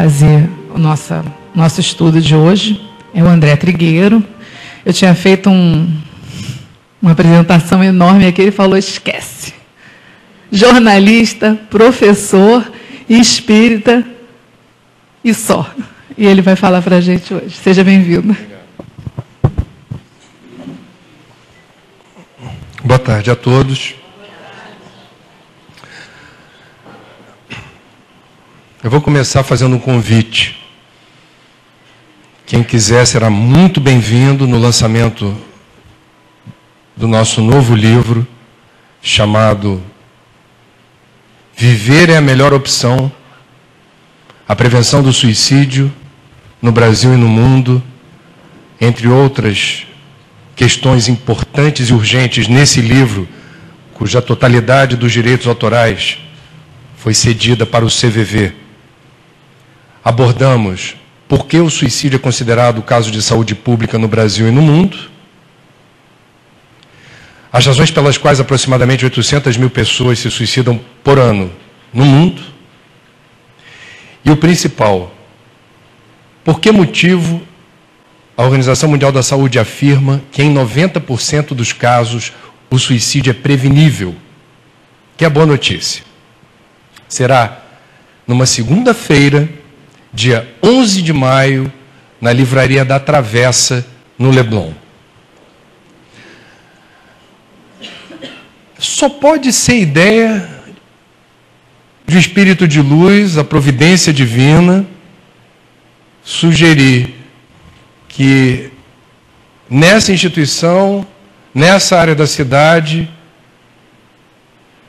fazer o nosso estudo de hoje é o André Trigueiro. Eu tinha feito uma apresentação enorme aqui, ele falou, esquece. Jornalista, professor, espírita e só. E ele vai falar para a gente hoje. Seja bem-vindo. Boa tarde a todos. Eu vou começar fazendo um convite. Quem quiser será muito bem-vindo no lançamento do nosso novo livro, chamado Viver é a Melhor Opção, a Prevenção do Suicídio no Brasil e no Mundo, entre outras questões importantes e urgentes nesse livro, cuja totalidade dos direitos autorais foi cedida para o CVV. Abordamos por que o suicídio é considerado caso de saúde pública no Brasil e no mundo, as razões pelas quais aproximadamente 800 mil pessoas se suicidam por ano no mundo, e o principal, por que motivo a Organização Mundial da Saúde afirma que em 90% dos casos o suicídio é prevenível, que é a boa notícia. Será numa segunda-feira, dia 11 de maio, na Livraria da Travessa, no Leblon. Só pode ser ideia de um espírito de luz, a providência divina, sugerir que nessa instituição, nessa área da cidade,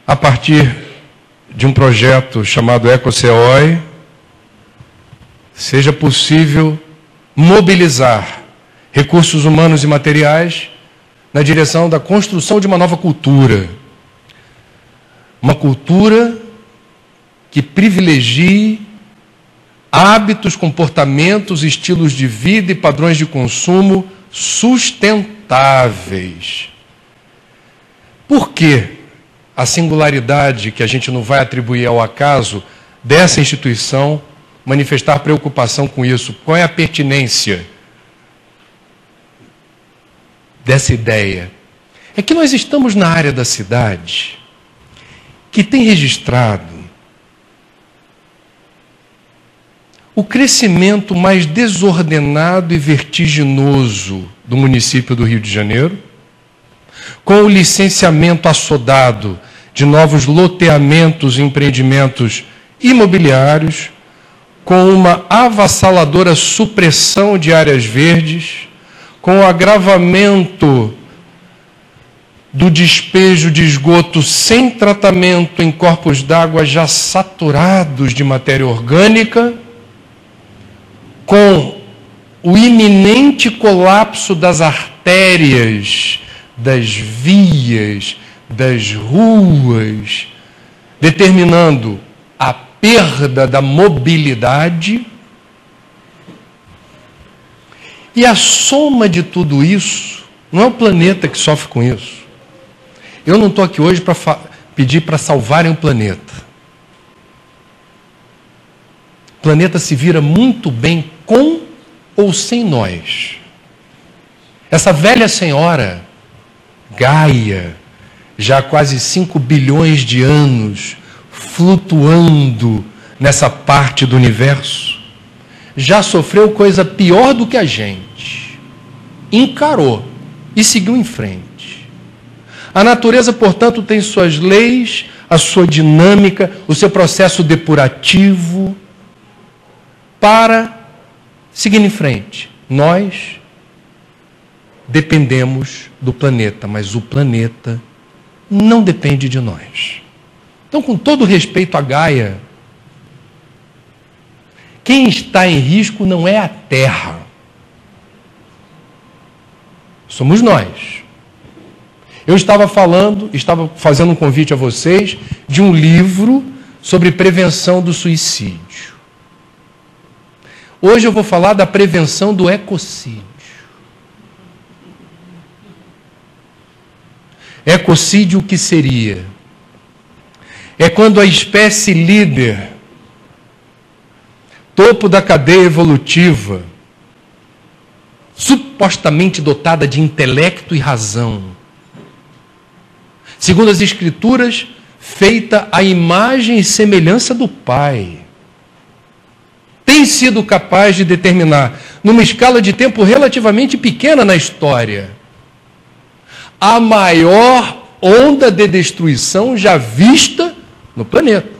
a partir de um projeto chamado EcoCEOI, seja possível mobilizar recursos humanos e materiais na direção da construção de uma nova cultura. Uma cultura que privilegie hábitos, comportamentos, estilos de vida e padrões de consumo sustentáveis. Por que a singularidade que a gente não vai atribuir ao acaso dessa instituição manifestar preocupação com isso? Qual é a pertinência dessa ideia? É que nós estamos na área da cidade que tem registrado o crescimento mais desordenado e vertiginoso do município do Rio de Janeiro, com o licenciamento assodado de novos loteamentos e empreendimentos imobiliários, com uma avassaladora supressão de áreas verdes, com o agravamento do despejo de esgoto sem tratamento em corpos d'água já saturados de matéria orgânica, com o iminente colapso das artérias, das vias, das ruas, determinando a perda da mobilidade. E a soma de tudo isso, não é o planeta que sofre com isso. Eu não estou aqui hoje para pedir para salvarem o planeta. O planeta se vira muito bem com ou sem nós. Essa velha senhora, Gaia, já há quase 5 bilhões de anos, flutuando nessa parte do universo, já sofreu coisa pior do que a gente. Encarou e seguiu em frente. A natureza, portanto, tem suas leis, a sua dinâmica, o seu processo depurativo para seguir em frente. Nós dependemos do planeta, mas o planeta não depende de nós. Então, com todo respeito a Gaia, quem está em risco não é a Terra. Somos nós. Eu estava fazendo um convite a vocês de um livro sobre prevenção do suicídio. Hoje eu vou falar da prevenção do ecocídio. Ecocídio, o que seria? É quando a espécie líder topo da cadeia evolutiva, supostamente dotada de intelecto e razão, segundo as Escrituras, feita à imagem e semelhança do Pai, tem sido capaz de determinar, numa escala de tempo relativamente pequena na história, a maior onda de destruição já vista no planeta.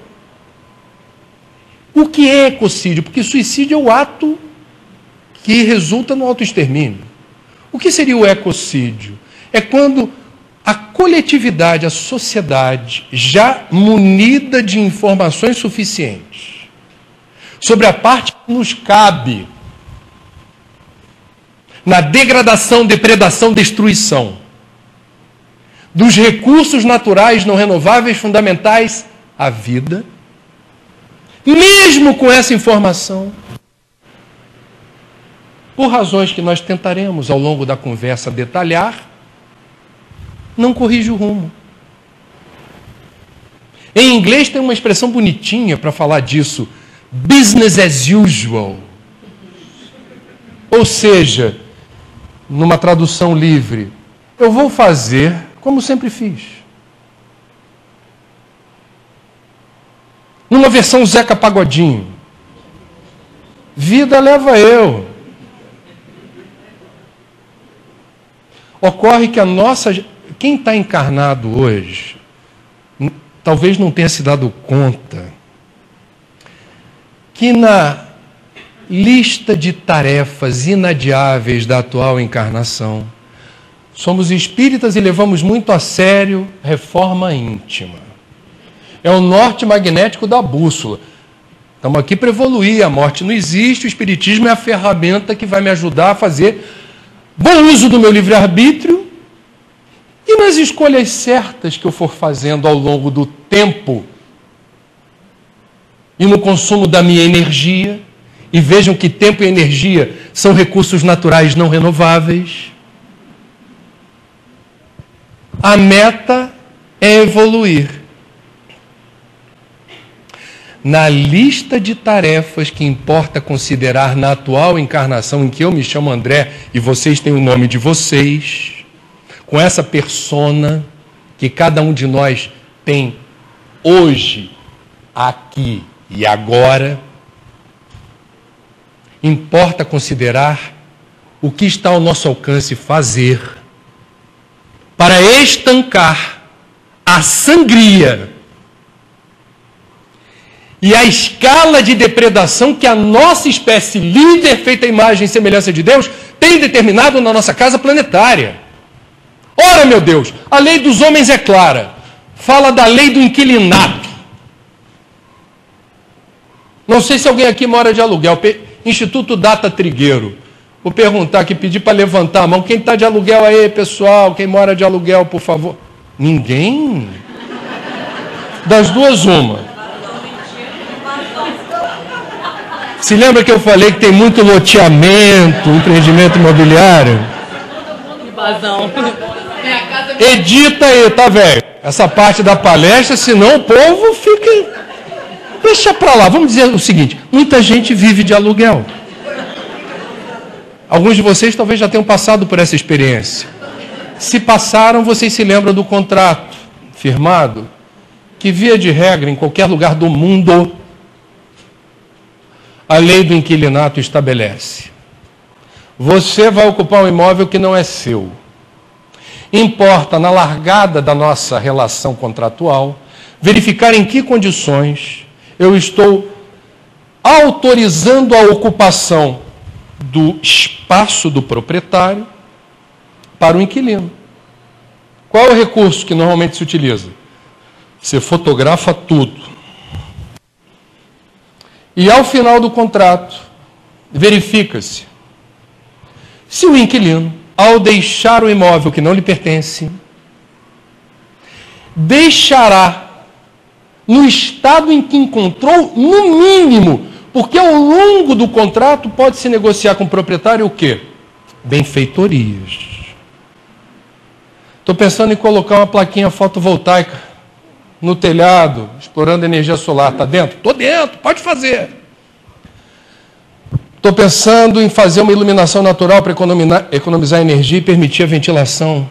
O que é ecocídio? Porque suicídio é o ato que resulta no autoextermínio. O que seria o ecocídio? É quando a coletividade, a sociedade, já munida de informações suficientes sobre a parte que nos cabe na degradação, depredação, destruição dos recursos naturais não renováveis fundamentais à vida, mesmo com essa informação, por razões que nós tentaremos ao longo da conversa detalhar, não corrige o rumo. Em inglês tem uma expressão bonitinha para falar disso: business as usual. Ou seja, numa tradução livre, eu vou fazer como sempre fiz. Numa versão Zeca Pagodinho, vida leva eu. Ocorre que quem está encarnado hoje, talvez não tenha se dado conta que na lista de tarefas inadiáveis da atual encarnação, somos espíritas e levamos muito a sério reforma íntima. É o norte magnético da bússola. Estamos aqui para evoluir, a morte não existe, o espiritismo é a ferramenta que vai me ajudar a fazer bom uso do meu livre-arbítrio e nas escolhas certas que eu for fazendo ao longo do tempo e no consumo da minha energia. E vejam que tempo e energia são recursos naturais não renováveis. A meta é evoluir. Na lista de tarefas que importa considerar na atual encarnação, em que eu me chamo André e vocês têm o nome de vocês, com essa persona que cada um de nós tem hoje, aqui e agora, importa considerar o que está ao nosso alcance fazer para estancar a sangria e a escala de depredação que a nossa espécie líder, feita à imagem e semelhança de Deus, tem determinado na nossa casa planetária. Ora, meu Deus, a lei dos homens é clara. Fala da lei do inquilinato. Não sei se alguém aqui mora de aluguel. Instituto Data Trigueiro. Vou perguntar aqui, pedir para levantar a mão. Quem está de aluguel aí, pessoal? Quem mora de aluguel, por favor? Ninguém? Das duas, uma. Se lembra que eu falei que tem muito loteamento, empreendimento imobiliário? Invasão. Edita aí, tá, velho? Essa parte da palestra, senão o povo fica... Deixa para lá. Vamos dizer o seguinte, muita gente vive de aluguel. Alguns de vocês talvez já tenham passado por essa experiência. Se passaram, vocês se lembram do contrato firmado, que via de regra, em qualquer lugar do mundo, a lei do inquilinato estabelece. Você vai ocupar um imóvel que não é seu. Importa, na largada da nossa relação contratual, verificar em que condições eu estou autorizando a ocupação do espaço do proprietário para o inquilino. Qual é o recurso que normalmente se utiliza? Você fotografa tudo. E ao final do contrato, verifica-se se o inquilino, ao deixar o imóvel que não lhe pertence, deixará no estado em que encontrou, no mínimo, porque ao longo do contrato pode-se negociar com o proprietário o quê? Benfeitorias. Estou pensando em colocar uma plaquinha fotovoltaica no telhado, explorando energia solar. Está dentro? Estou dentro, pode fazer. Estou pensando em fazer uma iluminação natural para economizar energia e permitir a ventilação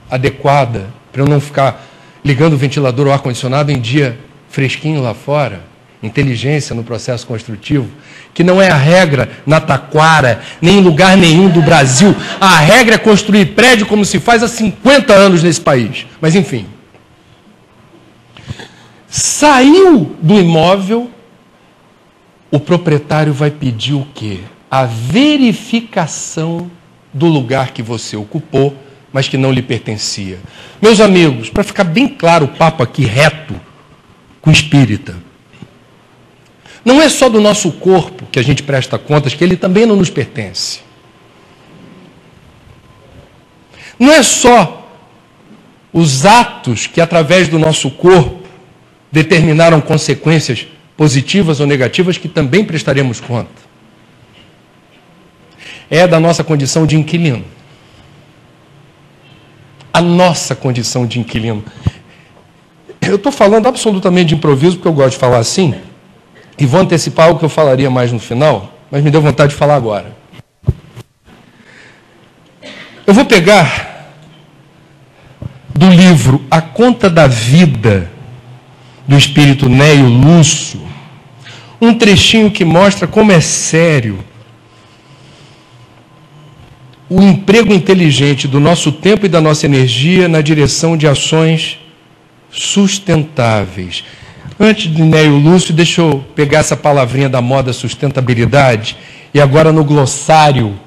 adequada, para eu não ficar ligando o ventilador ou ar-condicionado em dia fresquinho lá fora. Inteligência no processo construtivo, que não é a regra na Taquara, nem em lugar nenhum do Brasil. A regra é construir prédio como se faz há 50 anos nesse país. Mas, enfim. Saiu do imóvel, o proprietário vai pedir o quê? A verificação do lugar que você ocupou, mas que não lhe pertencia. Meus amigos, para ficar bem claro o papo aqui reto com o espírita, não é só do nosso corpo que a gente presta contas, que ele também não nos pertence. Não é só os atos que, através do nosso corpo, determinaram consequências positivas ou negativas que também prestaremos conta. É da nossa condição de inquilino. A nossa condição de inquilino. Eu estou falando absolutamente de improviso, porque eu gosto de falar assim, e vou antecipar o que eu falaria mais no final, mas me deu vontade de falar agora. Eu vou pegar do livro A Conta da Vida, do espírito Neio Lúcio, um trechinho que mostra como é sério o emprego inteligente do nosso tempo e da nossa energia na direção de ações sustentáveis. Antes de Neio Lúcio, deixa eu pegar essa palavrinha da moda sustentabilidade e agora no glossário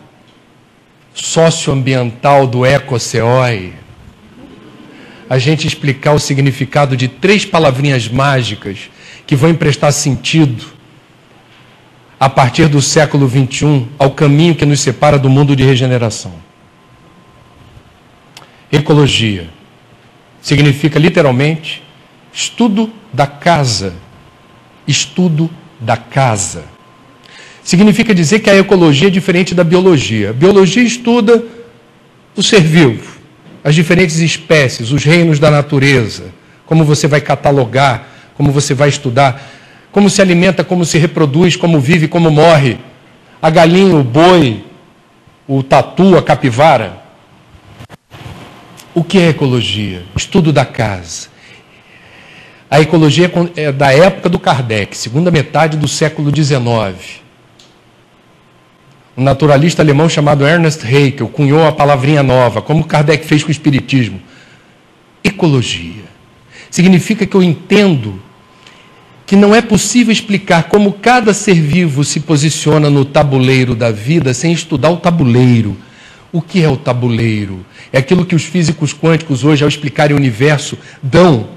socioambiental do EcoCOI, a gente explicar o significado de 3 palavrinhas mágicas que vão emprestar sentido a partir do século XXI ao caminho que nos separa do mundo de regeneração. Ecologia significa literalmente estudo da casa. Estudo da casa. Significa dizer que a ecologia é diferente da biologia. A biologia estuda o ser vivo, as diferentes espécies, os reinos da natureza, como você vai catalogar, como você vai estudar, como se alimenta, como se reproduz, como vive, como morre. A galinha, o boi, o tatu, a capivara. O que é ecologia? Estudo da casa. A ecologia é da época do Kardec, segunda metade do século XIX. Um naturalista alemão chamado Ernst Haeckel cunhou a palavrinha nova, como Kardec fez com o espiritismo. Ecologia. Significa que eu entendo que não é possível explicar como cada ser vivo se posiciona no tabuleiro da vida sem estudar o tabuleiro. O que é o tabuleiro? É aquilo que os físicos quânticos hoje, ao explicarem o universo, dão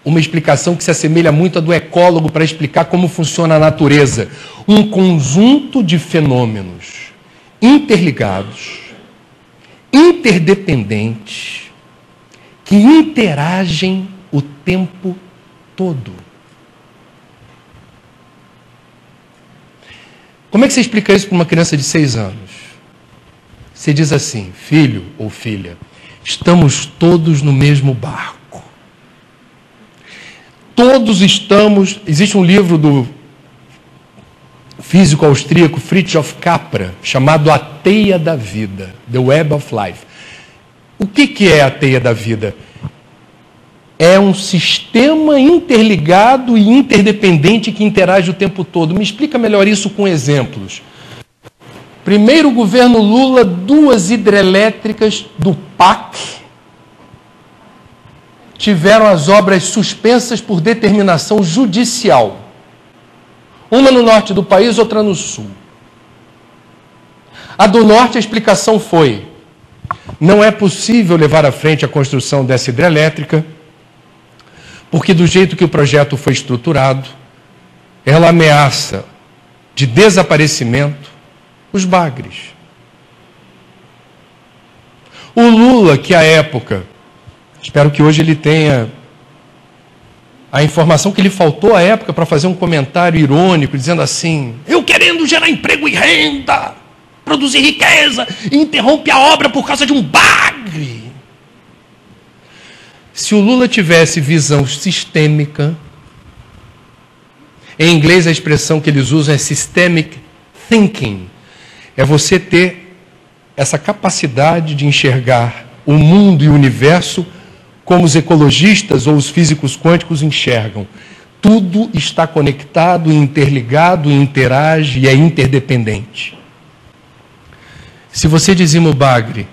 uma explicação que se assemelha muito à do ecólogo para explicar como funciona a natureza. Um conjunto de fenômenos interligados, interdependentes, que interagem o tempo todo. Como é que você explica isso para uma criança de 6 anos? Você diz assim: filho ou filha, estamos todos no mesmo barco. Todos estamos... Existe um livro do físico austríaco Fritjof Capra, chamado A Teia da Vida, The Web of Life. O que é a teia da vida? É um sistema interligado e interdependente que interage o tempo todo. Me explica melhor isso com exemplos. Primeiro governo Lula, 2 hidrelétricas do PAC tiveram as obras suspensas por determinação judicial. Uma no norte do país, outra no sul. A do norte, a explicação foi: não é possível levar à frente a construção dessa hidrelétrica, porque do jeito que o projeto foi estruturado, ela ameaça de desaparecimento os bagres. O Lula, que à época, espero que hoje ele tenha a informação que lhe faltou à época para fazer um comentário irônico, dizendo assim: eu querendo gerar emprego e renda, produzir riqueza, e interrompe a obra por causa de um bagre. Se o Lula tivesse visão sistêmica, Em inglês, a expressão que eles usam é systemic thinking. É você ter essa capacidade de enxergar o mundo e o universo como os ecologistas ou os físicos quânticos enxergam. Tudo está conectado, interligado, interage e é interdependente. Se você dizima o bagre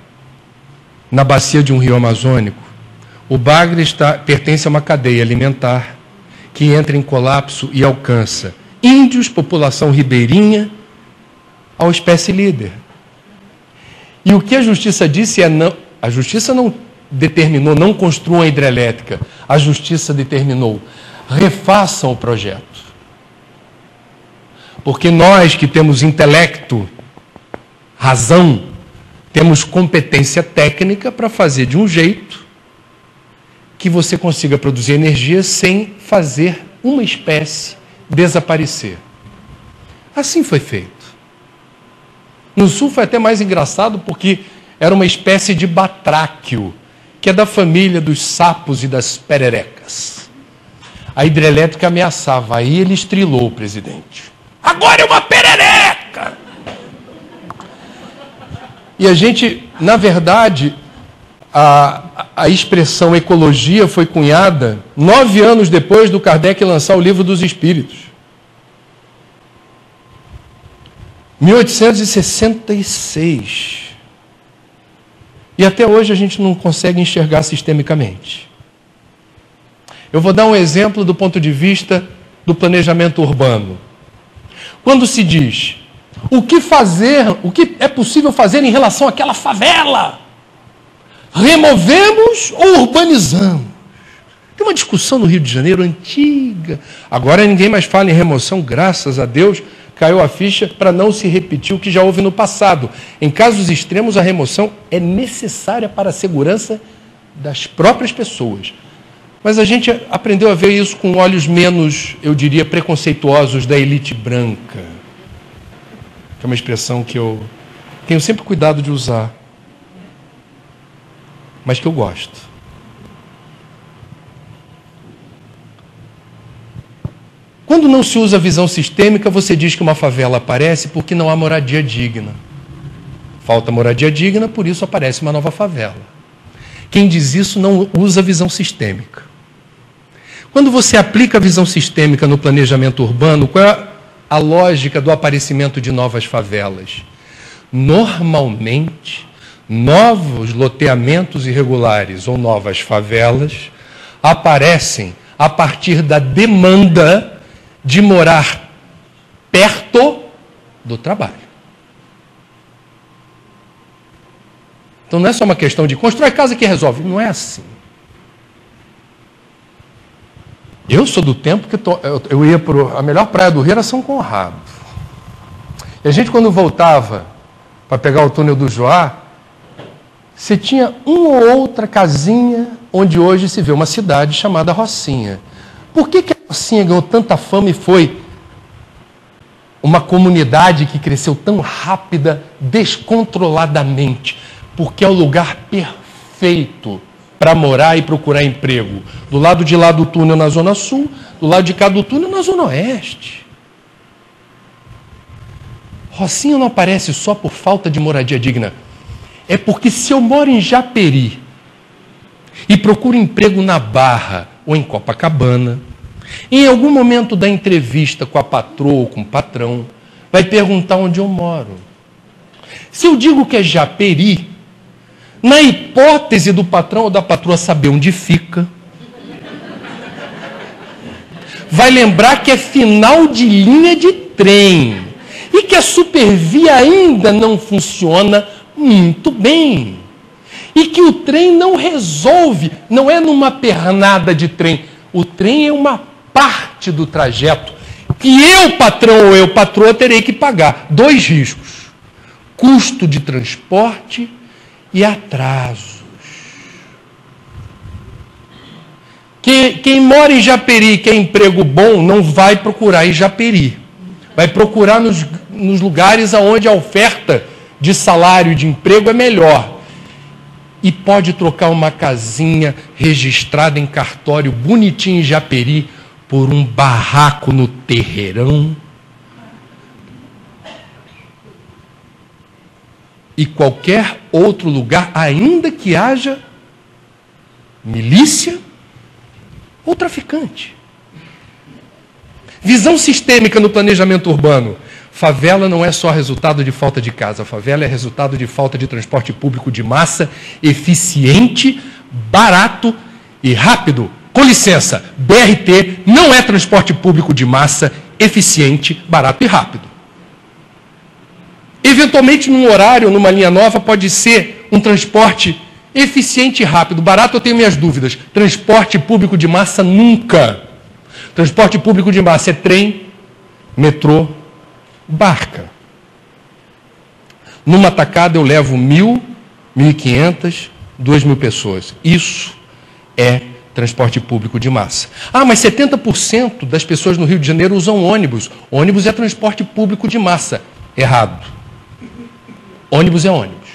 na bacia de um rio amazônico, o bagre pertence a uma cadeia alimentar que entra em colapso e alcança índios, população ribeirinha, ao espécie líder. E o que a justiça disse é não, a justiça não determinou, não construam a hidrelétrica, a justiça determinou, refaçam o projeto. Porque nós que temos intelecto, razão, temos competência técnica para fazer de um jeito que você consiga produzir energia sem fazer uma espécie desaparecer. Assim foi feito. No sul foi até mais engraçado porque era uma espécie de batráquio, que é da família dos sapos e das pererecas. A hidrelétrica ameaçava, aí ele estrelou o presidente. Agora é uma perereca! E a gente, na verdade, a expressão ecologia foi cunhada 9 anos depois do Kardec lançar o Livro dos Espíritos. 1866. E até hoje a gente não consegue enxergar sistemicamente. Eu vou dar um exemplo do ponto de vista do planejamento urbano. Quando se diz o que fazer, o que é possível fazer em relação àquela favela? Removemos ou urbanizamos? Tem uma discussão no Rio de Janeiro antiga. Agora ninguém mais fala em remoção, graças a Deus, caiu a ficha para não se repetir o que já houve no passado. Em casos extremos, a remoção é necessária para a segurança das próprias pessoas. Mas a gente aprendeu a ver isso com olhos menos, eu diria, preconceituosos da elite branca. Que é uma expressão que eu tenho sempre cuidado de usar, mas que eu gosto. Quando não se usa a visão sistêmica, você diz que uma favela aparece porque não há moradia digna. Falta moradia digna, por isso aparece uma nova favela. Quem diz isso não usa a visão sistêmica. Quando você aplica a visão sistêmica no planejamento urbano, qual é a lógica do aparecimento de novas favelas? Normalmente, novos loteamentos irregulares ou novas favelas aparecem a partir da demanda de morar perto do trabalho. Então não é só uma questão de constrói casa que resolve. Não é assim. Eu sou do tempo que eu ia para a melhor praia do Rio, era São Conrado. E a gente, quando voltava para pegar o túnel do Joá, você tinha uma ou outra casinha onde hoje se vê uma cidade chamada Rocinha. Por que a Rocinha ganhou tanta fama e foi uma comunidade que cresceu tão rápida, descontroladamente? Porque é o lugar perfeito para morar e procurar emprego. Do lado de lá do túnel na Zona Sul, do lado de cá do túnel na Zona Oeste. Rocinha não aparece só por falta de moradia digna. É porque se eu moro em Japeri e procuro emprego na Barra ou em Copacabana, em algum momento da entrevista com a patroa ou com o patrão, vai perguntar onde eu moro. Se eu digo que é Japeri, na hipótese do patrão ou da patroa saber onde fica, vai lembrar que é final de linha de trem e que a supervia ainda não funciona muito bem. E que o trem não resolve, não é numa pernada de trem. O trem é uma parte do trajeto que eu, patrão ou eu, patroa, terei que pagar. 2 riscos. Custo de transporte e atrasos. Quem mora em Japeri e quer emprego bom, não vai procurar em Japeri. Vai procurar nos lugares onde a oferta de salário e de emprego é melhor. E pode trocar uma casinha registrada em cartório, bonitinha em Japeri, por um barraco no terreirão e qualquer outro lugar, ainda que haja milícia ou traficante. Visão sistêmica no planejamento urbano. Favela não é só resultado de falta de casa. Favela é resultado de falta de transporte público de massa, eficiente, barato e rápido. Com licença, BRT não é transporte público de massa, eficiente, barato e rápido. Eventualmente, num horário, numa linha nova, pode ser um transporte eficiente e rápido. Barato, eu tenho minhas dúvidas. Transporte público de massa, nunca. Transporte público de massa é trem, metrô, barca. Numa tacada eu levo 1.000, 1.500, 2.000 pessoas. Isso é transporte público de massa. Ah, mas 70% das pessoas no Rio de Janeiro usam ônibus. Ônibus é transporte público de massa. Errado. Ônibus é ônibus.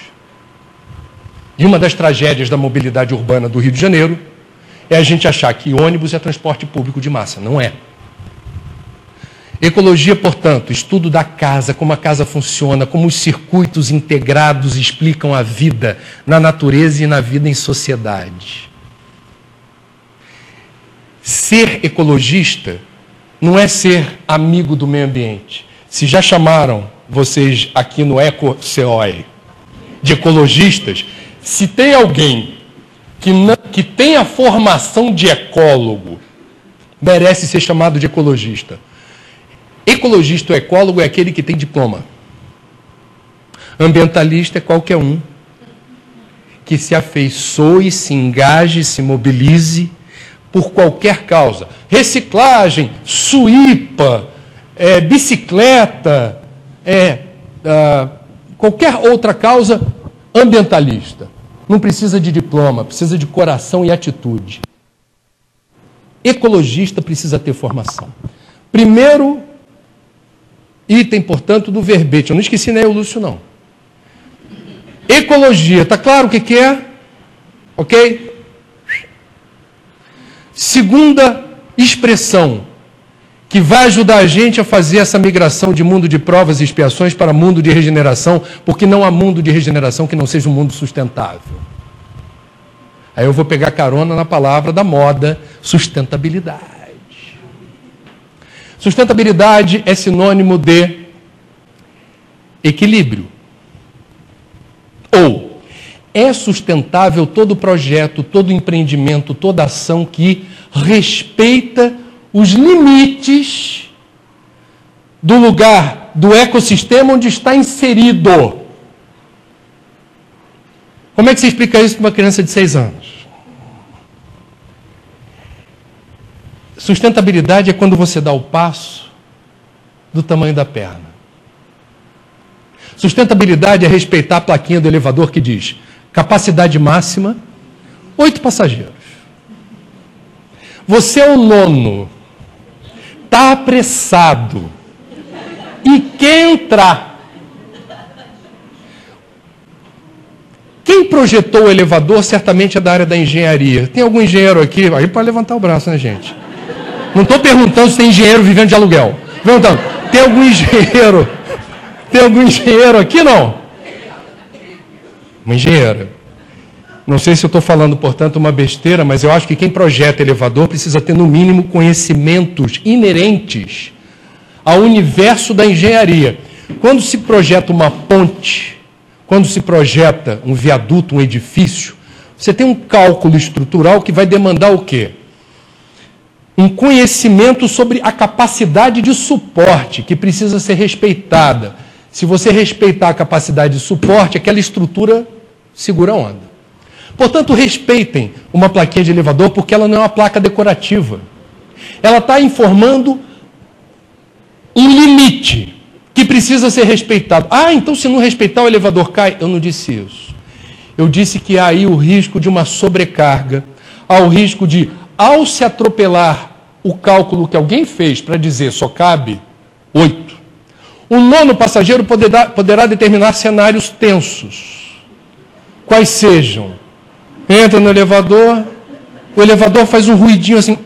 E uma das tragédias da mobilidade urbana do Rio de Janeiro é a gente achar que ônibus é transporte público de massa. Não é. Ecologia, portanto, estudo da casa, como a casa funciona, como os circuitos integrados explicam a vida na natureza e na vida em sociedade. Ser ecologista não é ser amigo do meio ambiente. Se já chamaram vocês aqui no EcoCOE de ecologistas, se tem alguém que tem a formação de ecólogo, merece ser chamado de ecologista. Ecologista ou ecólogo é aquele que tem diploma. Ambientalista é qualquer um que se afeiçoe, se engaje, se mobilize por qualquer causa. Reciclagem, suípa, bicicleta, qualquer outra causa ambientalista. Não precisa de diploma, precisa de coração e atitude. Ecologista precisa ter formação. Primeiro item, portanto, do verbete. Eu não esqueci nem o Lúcio, não. Ecologia, está claro o que é? Ok? Segunda expressão que vai ajudar a gente a fazer essa migração de mundo de provas e expiações para mundo de regeneração, porque não há mundo de regeneração que não seja um mundo sustentável. Aí eu vou pegar carona na palavra da moda, sustentabilidade. Sustentabilidade é sinônimo de equilíbrio. Ou é sustentável todo projeto, todo empreendimento, toda ação que respeita os limites do lugar, do ecossistema onde está inserido. Como é que você explica isso para uma criança de 6 anos? Sustentabilidade é quando você dá o passo do tamanho da perna. Sustentabilidade é respeitar a plaquinha do elevador que diz capacidade máxima, 8 passageiros. Você é o nono, está apressado e quer entrar. Quem projetou o elevador certamente é da área da engenharia. Tem algum engenheiro aqui? Aí pode levantar o braço, né, gente? Não estou perguntando se tem engenheiro vivendo de aluguel. Perguntando, tem algum engenheiro? Tem algum engenheiro aqui, não? Uma engenheira. Não sei se eu estou falando, portanto, uma besteira, mas eu acho que quem projeta elevador precisa ter, no mínimo, conhecimentos inerentes ao universo da engenharia. Quando se projeta uma ponte, quando se projeta um viaduto, um edifício, você tem um cálculo estrutural que vai demandar o quê? Um conhecimento sobre a capacidade de suporte, que precisa ser respeitada. Se você respeitar a capacidade de suporte, aquela estrutura segura a onda. Portanto, respeitem uma plaquinha de elevador, porque ela não é uma placa decorativa. Ela está informando um limite que precisa ser respeitado. Ah, então se não respeitar o elevador cai? Eu não disse isso. Eu disse que há aí o risco de uma sobrecarga, há o risco de, ao se atropelar o cálculo que alguém fez para dizer só cabe 8, o nono passageiro poderá determinar cenários tensos. Quais sejam? Entra no elevador, o elevador faz um ruidinho assim,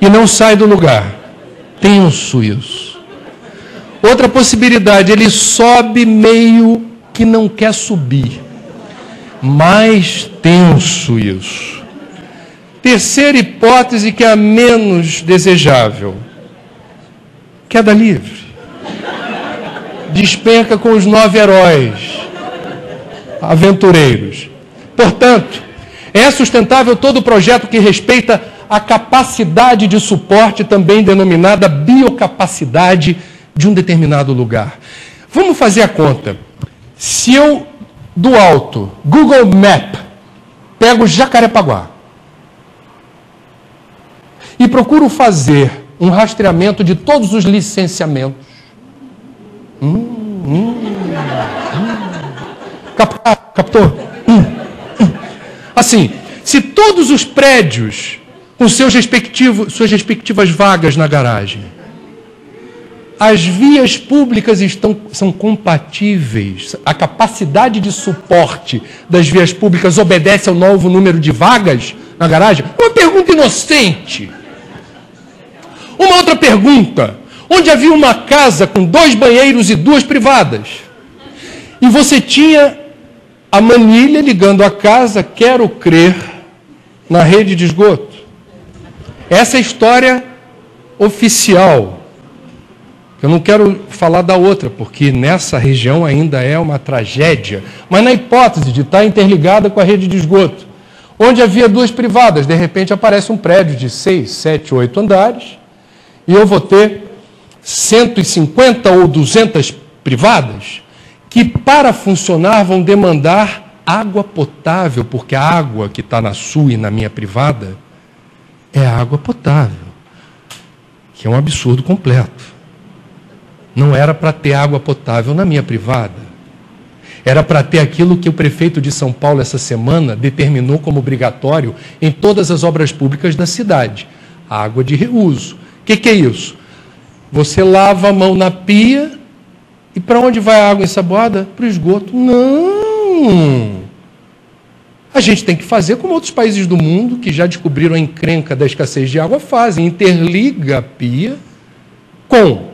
e não sai do lugar. Tenso isso. Outra possibilidade, ele sobe meio que não quer subir. Mais tenso isso. Terceira hipótese, que é a menos desejável. Queda livre. Despenca com os 9 heróis aventureiros. Portanto, é sustentável todo projeto que respeita a capacidade de suporte, também denominada biocapacidade, de um determinado lugar. Vamos fazer a conta. Se eu, do alto, Google Map, pego Jacarepaguá e procuro fazer um rastreamento de todos os licenciamentos. Captou? Assim, se todos os prédios com suas respectivas vagas na garagem, as vias públicas são compatíveis, a capacidade de suporte das vias públicas obedece ao novo número de vagas na garagem? Uma pergunta inocente. Uma outra pergunta. Onde havia uma casa com 2 banheiros e 2 privadas, e você tinha a manilha ligando a casa, quero crer, na rede de esgoto. Essa é a história oficial. Eu não quero falar da outra, porque nessa região ainda é uma tragédia. Mas na hipótese de estar interligada com a rede de esgoto, onde havia 2 privadas, de repente aparece um prédio de 6, 7, 8 andares, e eu vou ter 150 ou 200 privadas, que para funcionar vão demandar água potável, porque a água que está na sua e na minha privada é água potável, que é um absurdo completo. Não era para ter água potável na minha privada. Era para ter aquilo que o prefeito de São Paulo, essa semana, determinou como obrigatório em todas as obras públicas da cidade. Água de reuso. O que é isso? Você lava a mão na pia e para onde vai a água ensaboada? Para o esgoto. Não! A gente tem que fazer como outros países do mundo que já descobriram a encrenca da escassez de água fazem. Interliga a pia com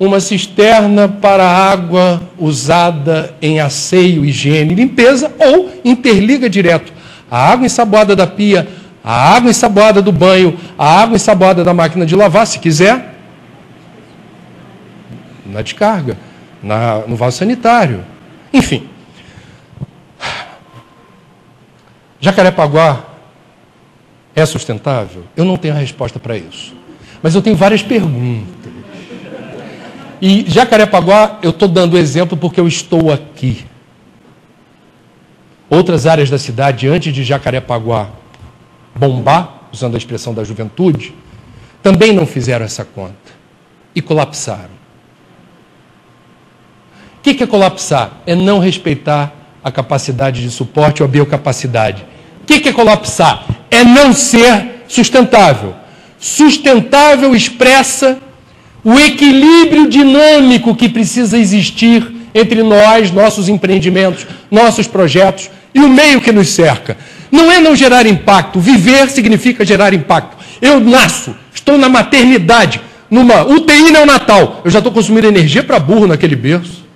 uma cisterna para água usada em asseio, higiene e limpeza, ou interliga direto a água ensaboada da pia, a água ensaboada do banho, a água ensaboada da máquina de lavar, se quiser, na descarga, no vaso sanitário. Enfim. Jacarepaguá é sustentável? Eu não tenho a resposta para isso. Mas eu tenho várias perguntas. E Jacarepaguá, eu estou dando exemplo porque eu estou aqui. Outras áreas da cidade, antes de Jacarepaguá bombar, usando a expressão da juventude, também não fizeram essa conta e colapsaram. O que é colapsar? É não respeitar a capacidade de suporte ou a biocapacidade. O que é colapsar? É não ser sustentável. Sustentável expressa o equilíbrio dinâmico que precisa existir entre nós, nossos empreendimentos, nossos projetos e o meio que nos cerca. Não é não gerar impacto. Viver significa gerar impacto. Eu nasço, estou na maternidade, numa UTI neonatal. Eu já estou consumindo energia para burro naquele berço.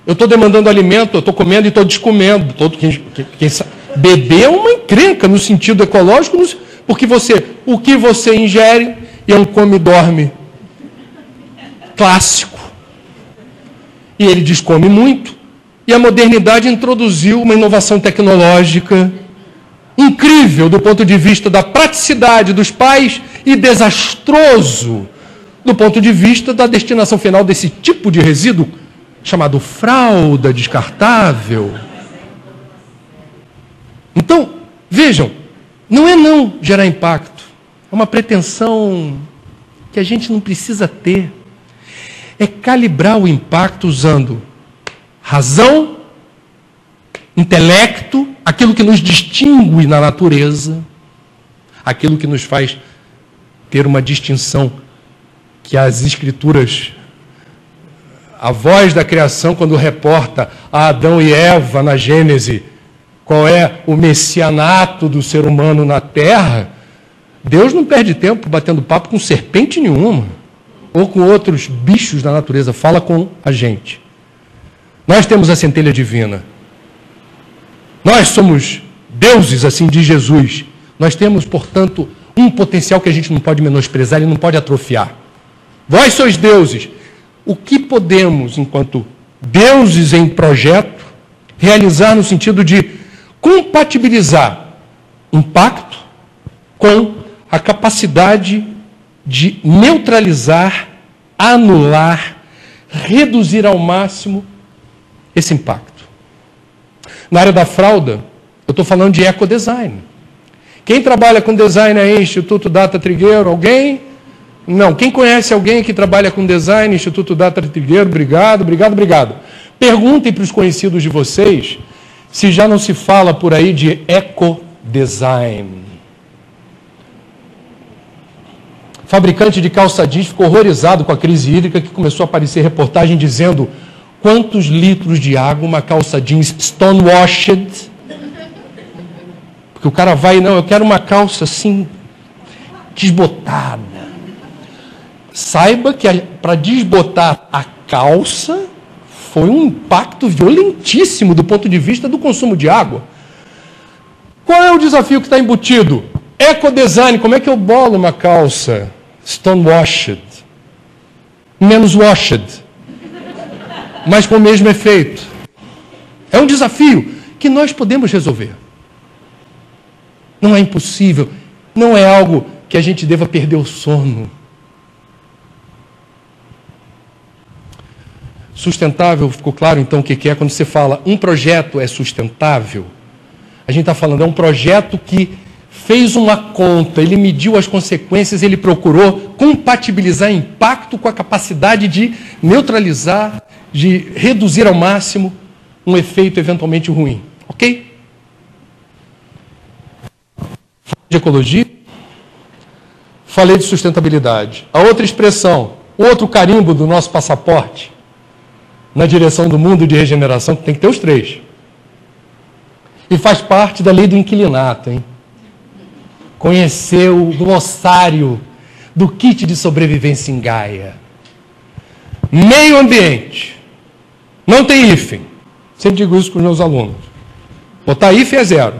Eu estou demandando alimento, eu estou comendo e estou descomendo. Quem sabe, beber é uma encrenca no sentido ecológico, porque o que você ingere é um come-dorme clássico. E ele descome muito. E a modernidade introduziu uma inovação tecnológica incrível do ponto de vista da praticidade dos pais e desastroso do ponto de vista da destinação final desse tipo de resíduo chamado fralda descartável. Então, vejam, não é não gerar impacto, é uma pretensão que a gente não precisa ter. É calibrar o impacto usando razão, intelecto, aquilo que nos distingue na natureza, aquilo que nos faz ter uma distinção que as escrituras, a voz da criação, quando reporta a Adão e Eva na Gênese, qual é o messianato do ser humano na Terra, Deus não perde tempo batendo papo com serpente nenhuma, ou com outros bichos da natureza, fala com a gente. Nós temos a centelha divina. Nós somos deuses, assim diz Jesus. Nós temos, portanto, um potencial que a gente não pode menosprezar e não pode atrofiar. Vós sois deuses. O que podemos, enquanto deuses em projeto, realizar no sentido de compatibilizar impacto com a capacidade de neutralizar, anular, reduzir ao máximo esse impacto? Na área da fralda, eu estou falando de ecodesign. Quem trabalha com design aí, Instituto Data Trigueiro? Alguém? Não. Quem conhece alguém que trabalha com design, Instituto Data Trigueiro? Obrigado. Perguntem para os conhecidos de vocês se já não se fala por aí de ecodesign. Fabricante de calça jeans ficou horrorizado com a crise hídrica, que começou a aparecer reportagem dizendo quantos litros de água uma calça jeans stonewashed. Porque o cara vai, não, eu quero uma calça assim, desbotada. Saiba que para desbotar a calça foi um impacto violentíssimo do ponto de vista do consumo de água. Qual é o desafio que está embutido? Ecodesign. Como é que eu bolo uma calça stonewashed? Menos washed, mas com o mesmo efeito. É um desafio que nós podemos resolver. Não é impossível, não é algo que a gente deva perder o sono. Sustentável, ficou claro então o que é quando você fala um projeto é sustentável? A gente está falando, é um projeto que fez uma conta, ele mediu as consequências, ele procurou compatibilizar impacto com a capacidade de neutralizar, de reduzir ao máximo um efeito eventualmente ruim. Ok? Falei de ecologia, falei de sustentabilidade. A outra expressão, o outro carimbo do nosso passaporte na direção do mundo de regeneração, que tem que ter os três. E faz parte da lei do inquilinato, hein? Conhecer o glossário do kit de sobrevivência em Gaia. Meio ambiente. Não tem hífen. Sempre digo isso com os meus alunos. Botar hífen é zero.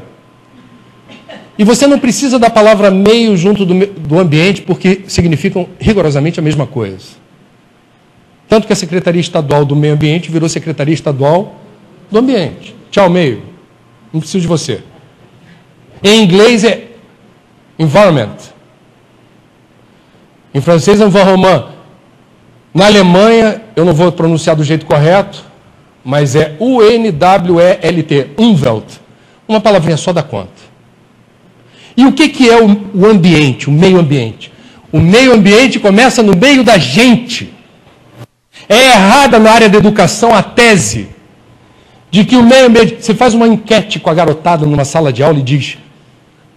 E você não precisa da palavra meio junto do ambiente, porque significam rigorosamente a mesma coisa. Tanto que a Secretaria Estadual do Meio Ambiente virou Secretaria Estadual do Ambiente. Tchau, meio. Não preciso de você. Em inglês é environment. Em francês é environnement. Na Alemanha, eu não vou pronunciar do jeito correto, mas é U-N-W-E-L-T, Umwelt. Uma palavrinha só dá conta. E o que é o ambiente, o meio ambiente? O meio ambiente começa no meio da gente. É errada na área da educação a tese de que o meio ambiente... Você faz uma enquete com a garotada numa sala de aula e diz,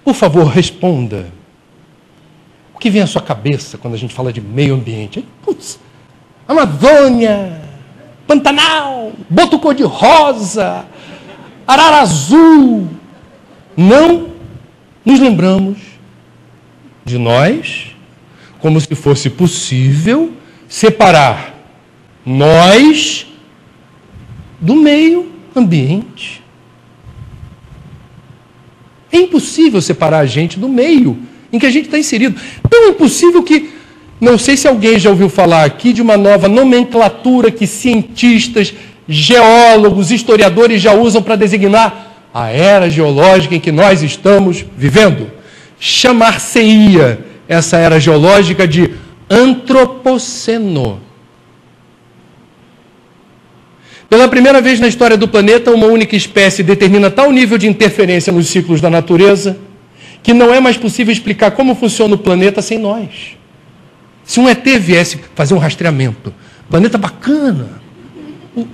por favor, responda. O que vem à sua cabeça quando a gente fala de meio ambiente? Putz, Amazônia, Pantanal, Boto Cor-de-Rosa, Arara Azul. Não nos lembramos de nós como se fosse possível separar nós do meio ambiente. É impossível separar a gente do meio em que a gente está inserido. Tão impossível que, não sei se alguém já ouviu falar aqui de uma nova nomenclatura que cientistas, geólogos, historiadores já usam para designar a era geológica em que nós estamos vivendo. Chamar-se-ia essa era geológica de antropoceno. Pela primeira vez na história do planeta, uma única espécie determina tal nível de interferência nos ciclos da natureza que não é mais possível explicar como funciona o planeta sem nós. Se um ET viesse fazer um rastreamento, planeta bacana,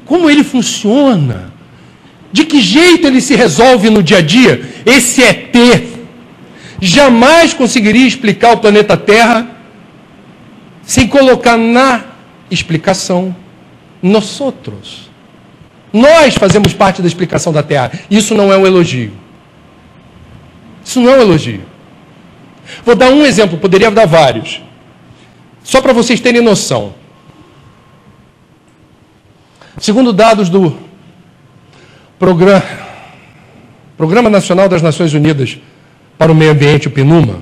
como ele funciona, de que jeito ele se resolve no dia a dia, esse ET jamais conseguiria explicar o planeta Terra sem colocar na explicação nós outros. Nós fazemos parte da explicação da Terra. Isso não é um elogio. Isso não é um elogio. Vou dar um exemplo, poderia dar vários. Só para vocês terem noção. Segundo dados do Programa Nacional das Nações Unidas para o Meio Ambiente, o PNUMA,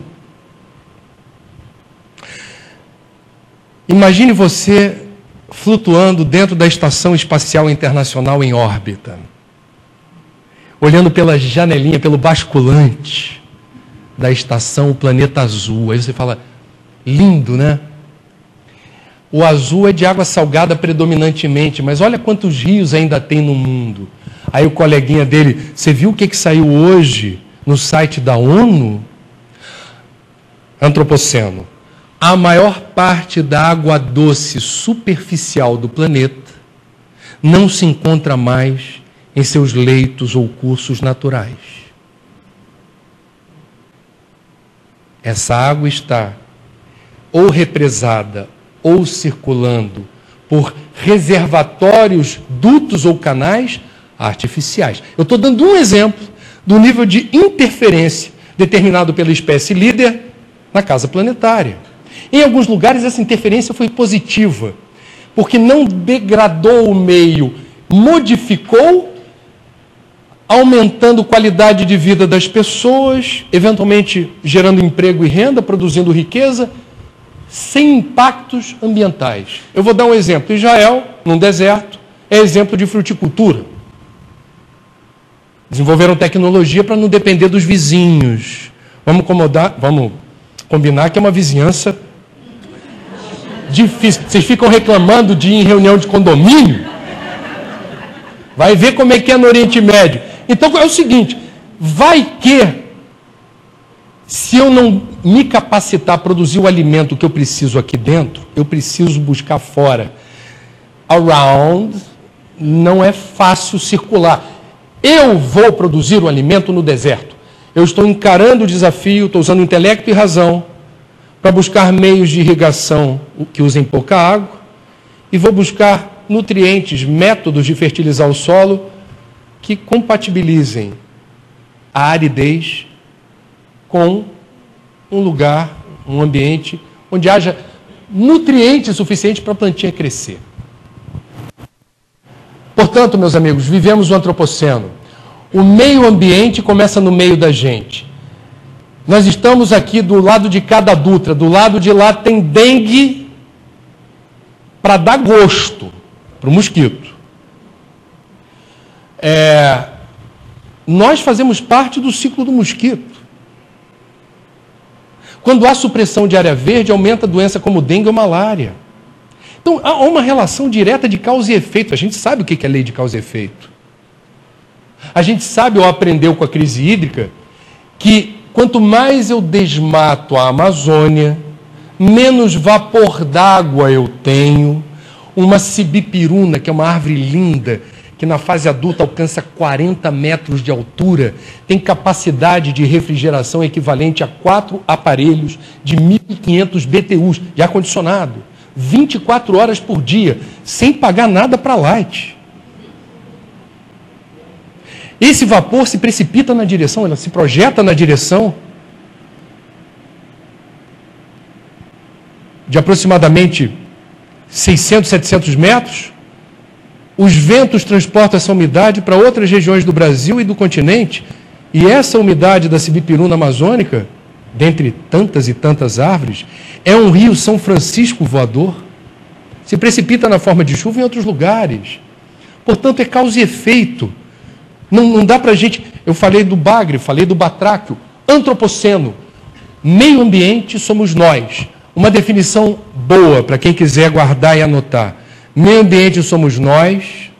imagine você flutuando dentro da Estação Espacial Internacional em órbita, olhando pela janelinha, pelo basculante da estação, o planeta azul. Aí você fala, lindo, né? O azul é de água salgada predominantemente, mas olha quantos rios ainda tem no mundo. Aí o coleguinha dele, você viu o que saiu hoje no site da ONU? Antropoceno. A maior parte da água doce superficial do planeta não se encontra mais em seus leitos ou cursos naturais. Essa água está ou represada ou circulando por reservatórios, dutos ou canais artificiais. Eu estou dando um exemplo do nível de interferência determinado pela espécie líder na casa planetária. Em alguns lugares essa interferência foi positiva, porque não degradou o meio, modificou, aumentando a qualidade de vida das pessoas, eventualmente gerando emprego e renda, produzindo riqueza, sem impactos ambientais. Eu vou dar um exemplo. Israel, num deserto, é exemplo de fruticultura. Desenvolveram tecnologia para não depender dos vizinhos. Vamos combinar que é uma vizinhança difícil. Vocês ficam reclamando de ir em reunião de condomínio? Vai ver como é que é no Oriente Médio. Então é o seguinte, vai que, se eu não me capacitar a produzir o alimento que eu preciso aqui dentro, eu preciso buscar fora. Around não é fácil circular. Eu vou produzir o alimento no deserto. Eu estou encarando o desafio, estou usando intelecto e razão para buscar meios de irrigação que usem pouca água e vou buscar nutrientes, métodos de fertilizar o solo que compatibilizem a aridez com um lugar, um ambiente onde haja nutrientes suficientes para a plantinha crescer. Portanto, meus amigos, vivemos o antropoceno. O meio ambiente começa no meio da gente. Nós estamos aqui do lado de cada Dutra, do lado de lá tem dengue para dar gosto para o mosquito. Nós fazemos parte do ciclo do mosquito. Quando há supressão de área verde, aumenta a doença como dengue ou malária. Então, há uma relação direta de causa e efeito. A gente sabe o que é lei de causa e efeito. A gente sabe, ou aprendeu com a crise hídrica, que quanto mais eu desmato a Amazônia, menos vapor d'água eu tenho. Uma sibipiruna, que é uma árvore linda, que na fase adulta alcança 40 metros de altura, tem capacidade de refrigeração equivalente a 4 aparelhos de 1.500 BTUs de ar-condicionado, 24 horas por dia, sem pagar nada para a Light. Esse vapor se precipita na direção, ela se projeta na direção de aproximadamente 600, 700 metros. Os ventos transportam essa umidade para outras regiões do Brasil e do continente, e essa umidade da sibipiruna amazônica, dentre tantas e tantas árvores, é um rio São Francisco voador. Se precipita na forma de chuva em outros lugares. Portanto, é causa e efeito. Não dá para a gente... Eu falei do bagre, falei do batráquio. Antropoceno. Meio ambiente somos nós. Uma definição boa para quem quiser guardar e anotar. Meio ambiente somos nós,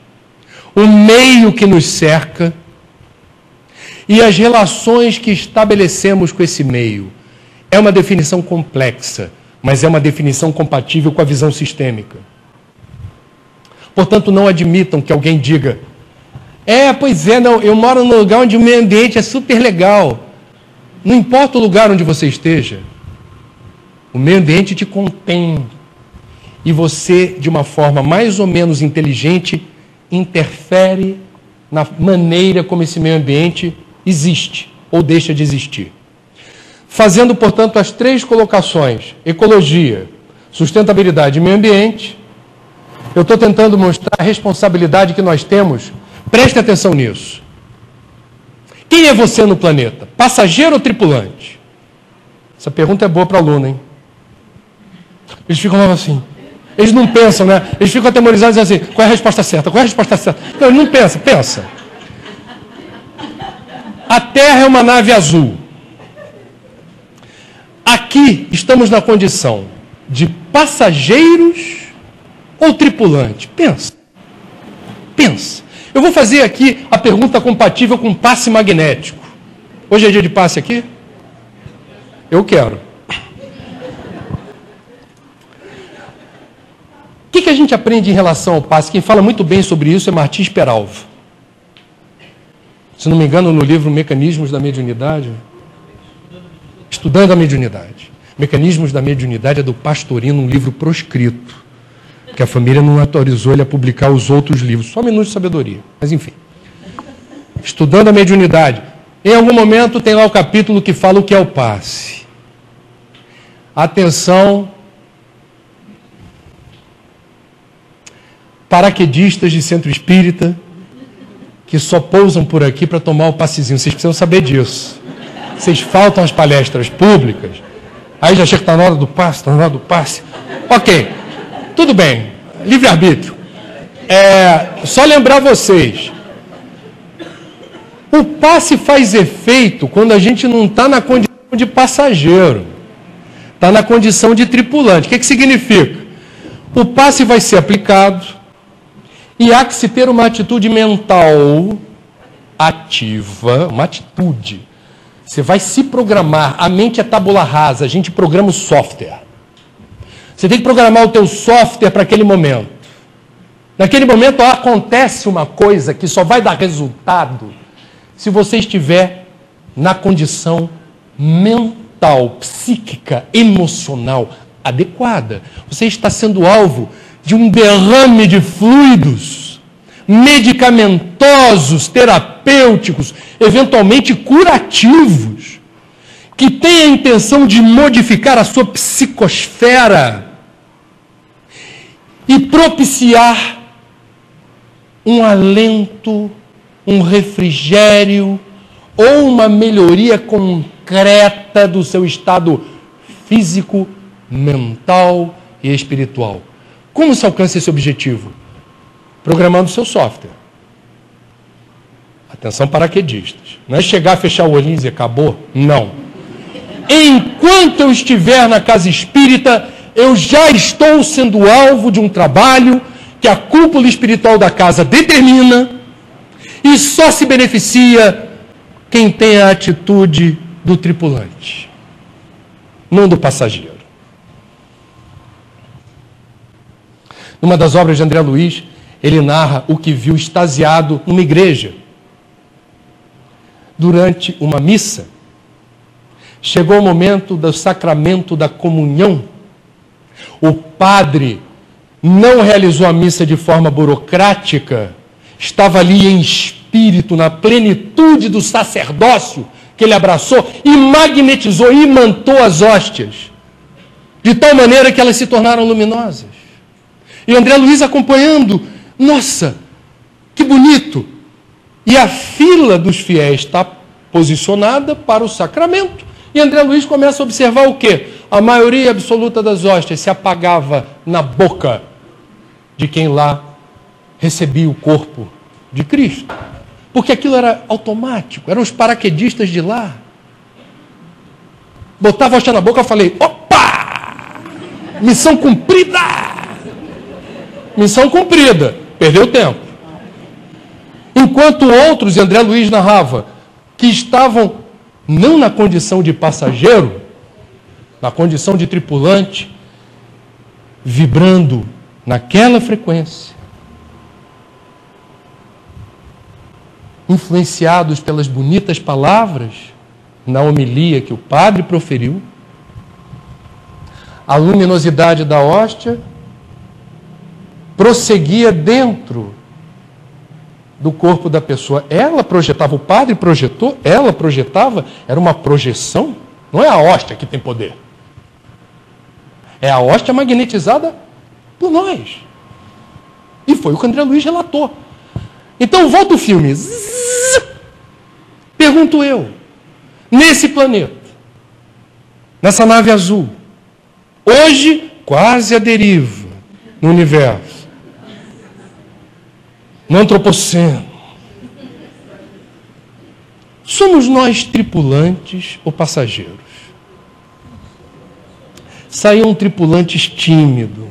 o meio que nos cerca e as relações que estabelecemos com esse meio. É uma definição complexa, mas é uma definição compatível com a visão sistêmica. Portanto, não admitam que alguém diga: eu moro num lugar onde o meio ambiente é super legal. Não importa o lugar onde você esteja, o meio ambiente te contém. E você, de uma forma mais ou menos inteligente, interfere na maneira como esse meio ambiente existe ou deixa de existir. Fazendo, portanto, as 3 colocações, ecologia, sustentabilidade e meio ambiente, eu estou tentando mostrar a responsabilidade que nós temos. Preste atenção nisso. Quem é você no planeta? Passageiro ou tripulante? Essa pergunta é boa para aluno, hein? Eles ficam lá assim. Eles não pensam, né? Eles ficam atemorizados e dizem assim, qual é a resposta certa? Qual é a resposta certa? Não, eles não pensam. Pensa. A Terra é uma nave azul. Aqui estamos na condição de passageiros ou tripulante? Pensa. Pensa. Eu vou fazer aqui a pergunta compatível com passe magnético. Hoje é dia de passe aqui? Eu quero. O que a gente aprende em relação ao passe? Quem fala muito bem sobre isso é Martins Peralva. Se não me engano, no livro Mecanismos da Mediunidade. Estudando a Mediunidade. Mecanismos da Mediunidade é do Pastorino, um livro proscrito. Porque a família não autorizou ele a publicar os outros livros. Só Minutos de Sabedoria. Mas enfim. Estudando a Mediunidade. Em algum momento tem lá o capítulo que fala o que é o passe. Atenção, paraquedistas de centro espírita que só pousam por aqui para tomar o passezinho. Vocês precisam saber disso. Vocês faltam às palestras públicas. Aí já chega que está na hora do passe, está na hora do passe. Ok, tudo bem, livre-arbítrio. Só lembrar vocês, o passe faz efeito quando a gente não está na condição de passageiro. Está na condição de tripulante. O que significa? O passe vai ser aplicado e há que se ter uma atitude mental ativa, uma atitude. Você vai se programar. A mente é tábula rasa, a gente programa o software. Você tem que programar o teu software para aquele momento. Naquele momento acontece uma coisa que só vai dar resultado se você estiver na condição mental, psíquica, emocional adequada. Você está sendo alvo de um derrame de fluidos medicamentosos, terapêuticos, eventualmente curativos, que têm a intenção de modificar a sua psicosfera e propiciar um alento, um refrigério ou uma melhoria concreta do seu estado físico, mental e espiritual. Como se alcança esse objetivo? Programando o seu software. Atenção, paraquedistas. Não é chegar, fechar o olhinho e dizer, acabou? Não. Enquanto eu estiver na casa espírita, eu já estou sendo alvo de um trabalho que a cúpula espiritual da casa determina e só se beneficia quem tem a atitude do tripulante, não do passageiro. Numa das obras de André Luiz, ele narra o que viu extasiado numa igreja. Durante uma missa, chegou o momento do sacramento da comunhão. O padre não realizou a missa de forma burocrática, estava ali em espírito, na plenitude do sacerdócio que ele abraçou e magnetizou e imantou as hóstias, de tal maneira que elas se tornaram luminosas. E André Luiz acompanhando, nossa, que bonito! E a fila dos fiéis está posicionada para o sacramento. E André Luiz começa a observar o quê? A maioria absoluta das hóstias se apagava na boca de quem lá recebia o corpo de Cristo. Porque aquilo era automático, eram os paraquedistas de lá. Botava a hóstia na boca e falei, opa! Missão cumprida! Missão cumprida. Perdeu tempo. Enquanto outros, e André Luiz narrava, que estavam não na condição de passageiro, na condição de tripulante, vibrando naquela frequência, influenciados pelas bonitas palavras na homilia que o padre proferiu, a luminosidade da hóstia prosseguia dentro do corpo da pessoa. Ela projetava, o padre projetou, ela projetava, era uma projeção. Não é a hóstia que tem poder. É a hóstia magnetizada por nós. E foi o que André Luiz relatou. Então, volta o filme. Pergunto eu, nesse planeta, nessa nave azul, hoje quase à deriva no universo, no antropoceno, somos nós tripulantes ou passageiros? Saíam tripulantes tímidos.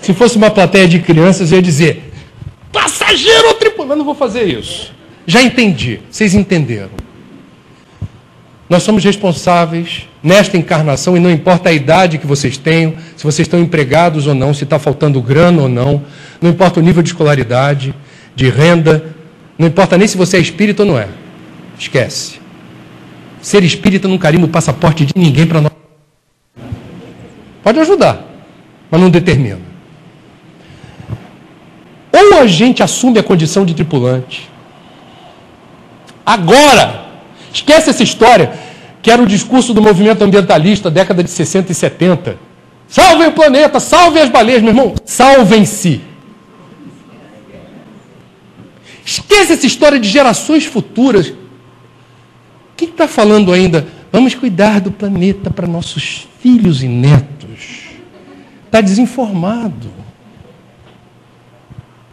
Se fosse uma plateia de crianças, eu ia dizer, passageiro ou tripulante? Não vou fazer isso. Já entendi, vocês entenderam. Nós somos responsáveis nesta encarnação, e não importa a idade que vocês tenham, se vocês estão empregados ou não, se está faltando grana ou não, não importa o nível de escolaridade, de renda, não importa nem se você é espírita ou não é. Esquece. Ser espírita não carimba o passaporte de ninguém para nós. Pode ajudar, mas não determina. Ou a gente assume a condição de tripulante. Agora, esquece essa história, que era o discurso do movimento ambientalista, década de 60 e 70. Salvem o planeta, salvem as baleias, meu irmão, salvem-se. Esquece essa história de gerações futuras. Quem está falando ainda? Vamos cuidar do planeta para nossos filhos e netos. Está desinformado.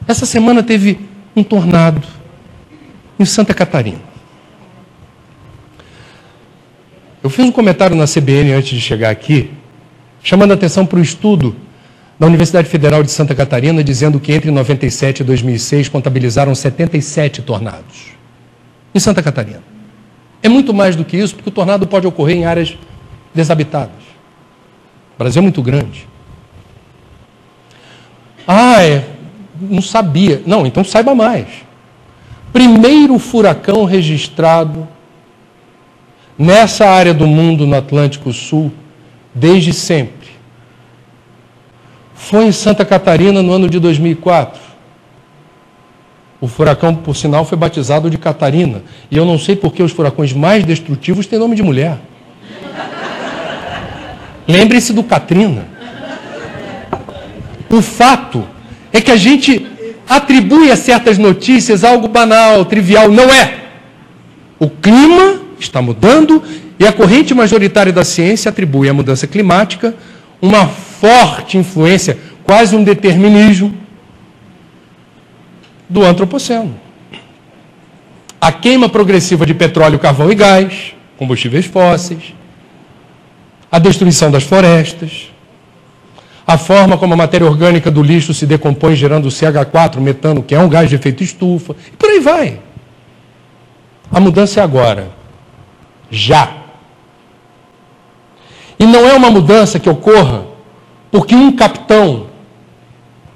Essa semana teve um tornado em Santa Catarina. Eu fiz um comentário na CBN antes de chegar aqui, chamando a atenção para o estudo da Universidade Federal de Santa Catarina, dizendo que entre 97 e 2006 contabilizaram 77 tornados em Santa Catarina. É muito mais do que isso, porque o tornado pode ocorrer em áreas desabitadas. O Brasil é muito grande. Não sabia. Não, então saiba mais. Primeiro furacão registrado nessa área do mundo, no Atlântico Sul, desde sempre. Foi em Santa Catarina no ano de 2004. O furacão, por sinal, foi batizado de Catarina. E eu não sei por que os furacões mais destrutivos têm nome de mulher. Lembre-se do Katrina. O fato é que a gente atribui a certas notícias algo banal, trivial. Não é. O clima está mudando e a corrente majoritária da ciência atribui à mudança climática uma forte influência, quase um determinismo, do antropoceno. A queima progressiva de petróleo, carvão e gás, combustíveis fósseis, a destruição das florestas, a forma como a matéria orgânica do lixo se decompõe gerando o CH4, metano, que é um gás de efeito estufa, e por aí vai. A mudança é agora. Já. E não é uma mudança que ocorra porque um capitão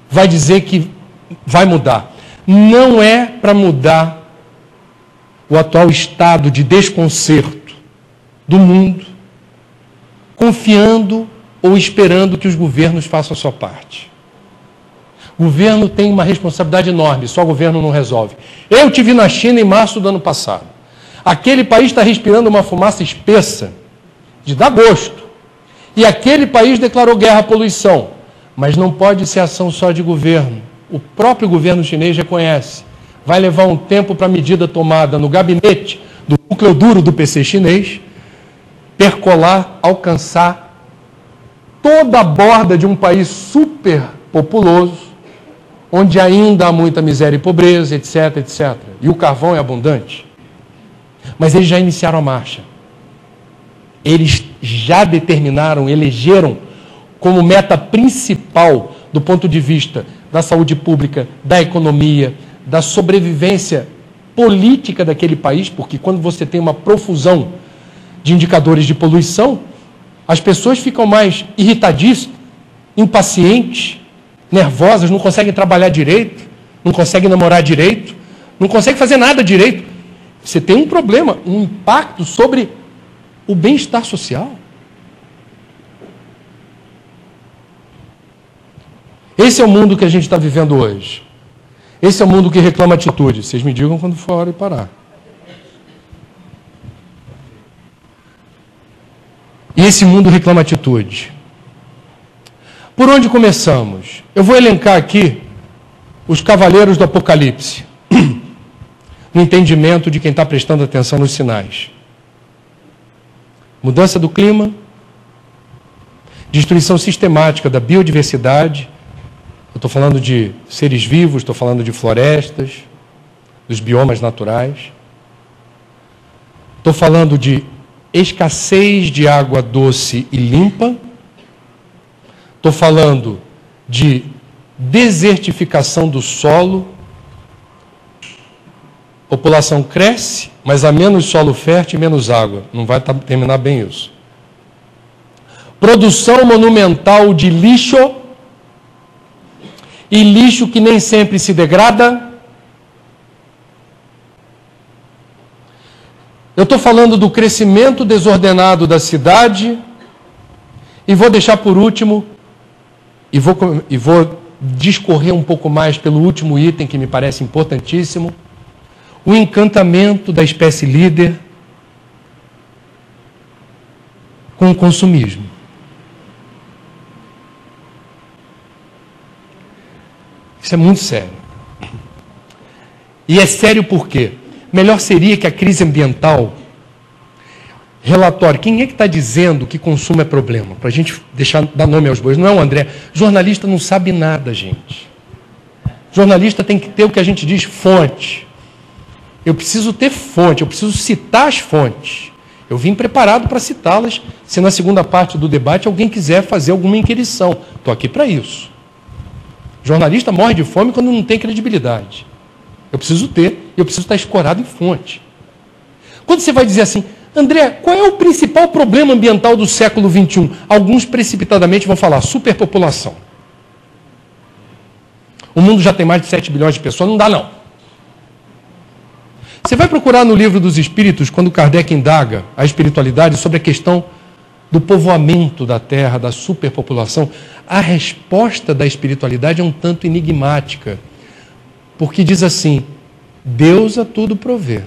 vai dizer que vai mudar. Não é para mudar o atual estado de desconcerto do mundo, confiando ou esperando que os governos façam a sua parte. O governo tem uma responsabilidade enorme, só o governo não resolve. Eu estive na China em março do ano passado. Aquele país está respirando uma fumaça espessa, de dar gosto. E aquele país declarou guerra à poluição. Mas não pode ser ação só de governo. O próprio governo chinês reconhece. Vai levar um tempo para a medida tomada no gabinete do núcleo duro do PC chinês percolar, alcançar toda a borda de um país super populoso, onde ainda há muita miséria e pobreza, etc, etc. E o carvão é abundante. Mas eles já iniciaram a marcha. Eles já determinaram, elegeram como meta principal do ponto de vista da saúde pública, da economia, da sobrevivência política daquele país, porque quando você tem uma profusão de indicadores de poluição, as pessoas ficam mais irritadíssimas, impacientes, nervosas, não conseguem trabalhar direito, não conseguem namorar direito, não conseguem fazer nada direito. Você tem um problema, um impacto sobre o bem-estar social. Esse é o mundo que a gente está vivendo hoje. Esse é o mundo que reclama atitude. Vocês me digam quando for a hora de parar. E esse mundo reclama atitude. Por onde começamos? Eu vou elencar aqui os cavaleiros do Apocalipse, no entendimento de quem está prestando atenção nos sinais. Mudança do clima, destruição sistemática da biodiversidade. Eu estou falando de seres vivos, estou falando de florestas, dos biomas naturais. Estou falando de escassez de água doce e limpa. Estou falando de desertificação do solo. População cresce, mas há menos solo fértil e menos água. Não vai terminar bem isso. Produção monumental de lixo, e lixo que nem sempre se degrada. Eu estou falando do crescimento desordenado da cidade, e vou deixar por último, e vou discorrer um pouco mais pelo último item que me parece importantíssimo, o encantamento da espécie líder com o consumismo. Isso é muito sério. E é sério por quê? Melhor seria que a crise ambiental, relatório, quem é que está dizendo que consumo é problema? Para a gente dar nome aos bois. Não é o André. Jornalista não sabe nada, gente. Jornalista tem que ter o que a gente diz, fonte. Eu preciso ter fonte, eu preciso citar as fontes. Eu vim preparado para citá-las, se na segunda parte do debate alguém quiser fazer alguma inquirição. Estou aqui para isso. Jornalista morre de fome quando não tem credibilidade. Eu preciso ter, e eu preciso estar escorado em fonte. Quando você vai dizer assim, André, qual é o principal problema ambiental do século XXI? Alguns precipitadamente vão falar superpopulação. O mundo já tem mais de 7 bilhões de pessoas, não dá não. Você vai procurar no Livro dos Espíritos, quando Kardec indaga a espiritualidade sobre a questão do povoamento da Terra, da superpopulação, a resposta da espiritualidade é um tanto enigmática, porque diz assim, Deus a tudo provê.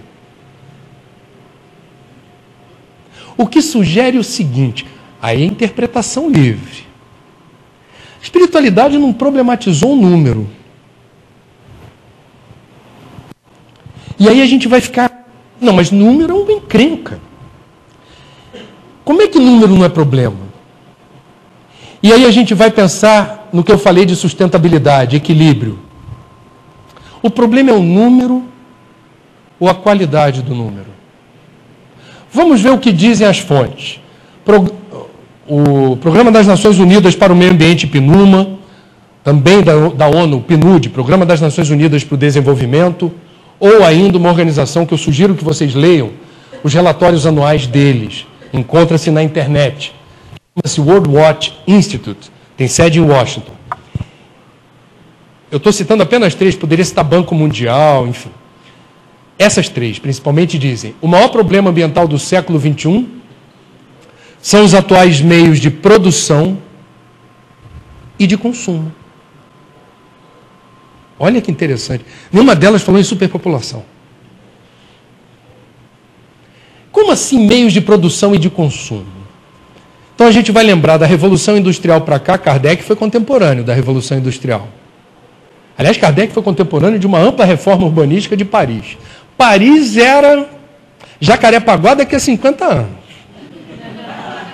O que sugere o seguinte, aí é interpretação livre. A espiritualidade não problematizou o número. E aí a gente vai ficar, não, mas número é uma encrenca. Como é que número não é problema? E aí a gente vai pensar no que eu falei de sustentabilidade, equilíbrio. O problema é o número ou a qualidade do número? Vamos ver o que dizem as fontes. O Programa das Nações Unidas para o Meio Ambiente, PNUMA, também da ONU, PNUD, Programa das Nações Unidas para o Desenvolvimento, ou ainda uma organização que eu sugiro que vocês leiam, os relatórios anuais deles. Encontra-se na internet. Chama-se World Watch Institute. Tem sede em Washington. Eu estou citando apenas 3, poderia citar Banco Mundial, enfim. Essas 3, principalmente, dizem o maior problema ambiental do século XXI são os atuais meios de produção e de consumo. Olha que interessante. Nenhuma delas falou em superpopulação. Como assim meios de produção e de consumo? Então a gente vai lembrar da Revolução Industrial para cá, Kardec foi contemporâneo da Revolução Industrial. Aliás, Kardec foi contemporâneo de uma ampla reforma urbanística de Paris. Paris era Jacarepaguá daqui a 50 anos.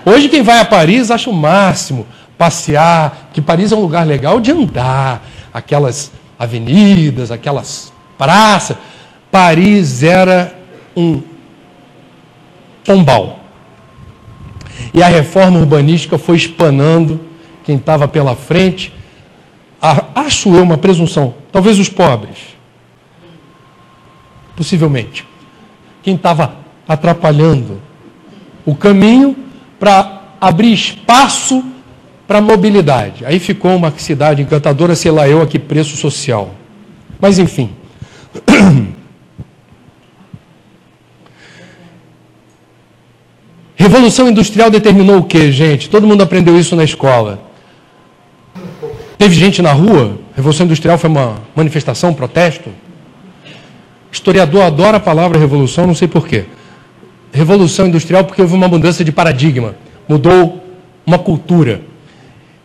Hoje quem vai a Paris acha o máximo passear, que Paris é um lugar legal de andar, aquelas avenidas, aquelas praças. Paris era um pombal. E a reforma urbanística foi espanando quem estava pela frente. Acho eu uma presunção, talvez os pobres, possivelmente, quem estava atrapalhando o caminho para abrir espaço para a mobilidade. Aí ficou uma cidade encantadora, sei lá eu a que preço social. Mas enfim. Revolução Industrial determinou o quê, gente? Todo mundo aprendeu isso na escola. Teve gente na rua? Revolução Industrial foi uma manifestação, um protesto? Historiador adora a palavra revolução, não sei porquê. Revolução Industrial porque houve uma mudança de paradigma. Mudou uma cultura.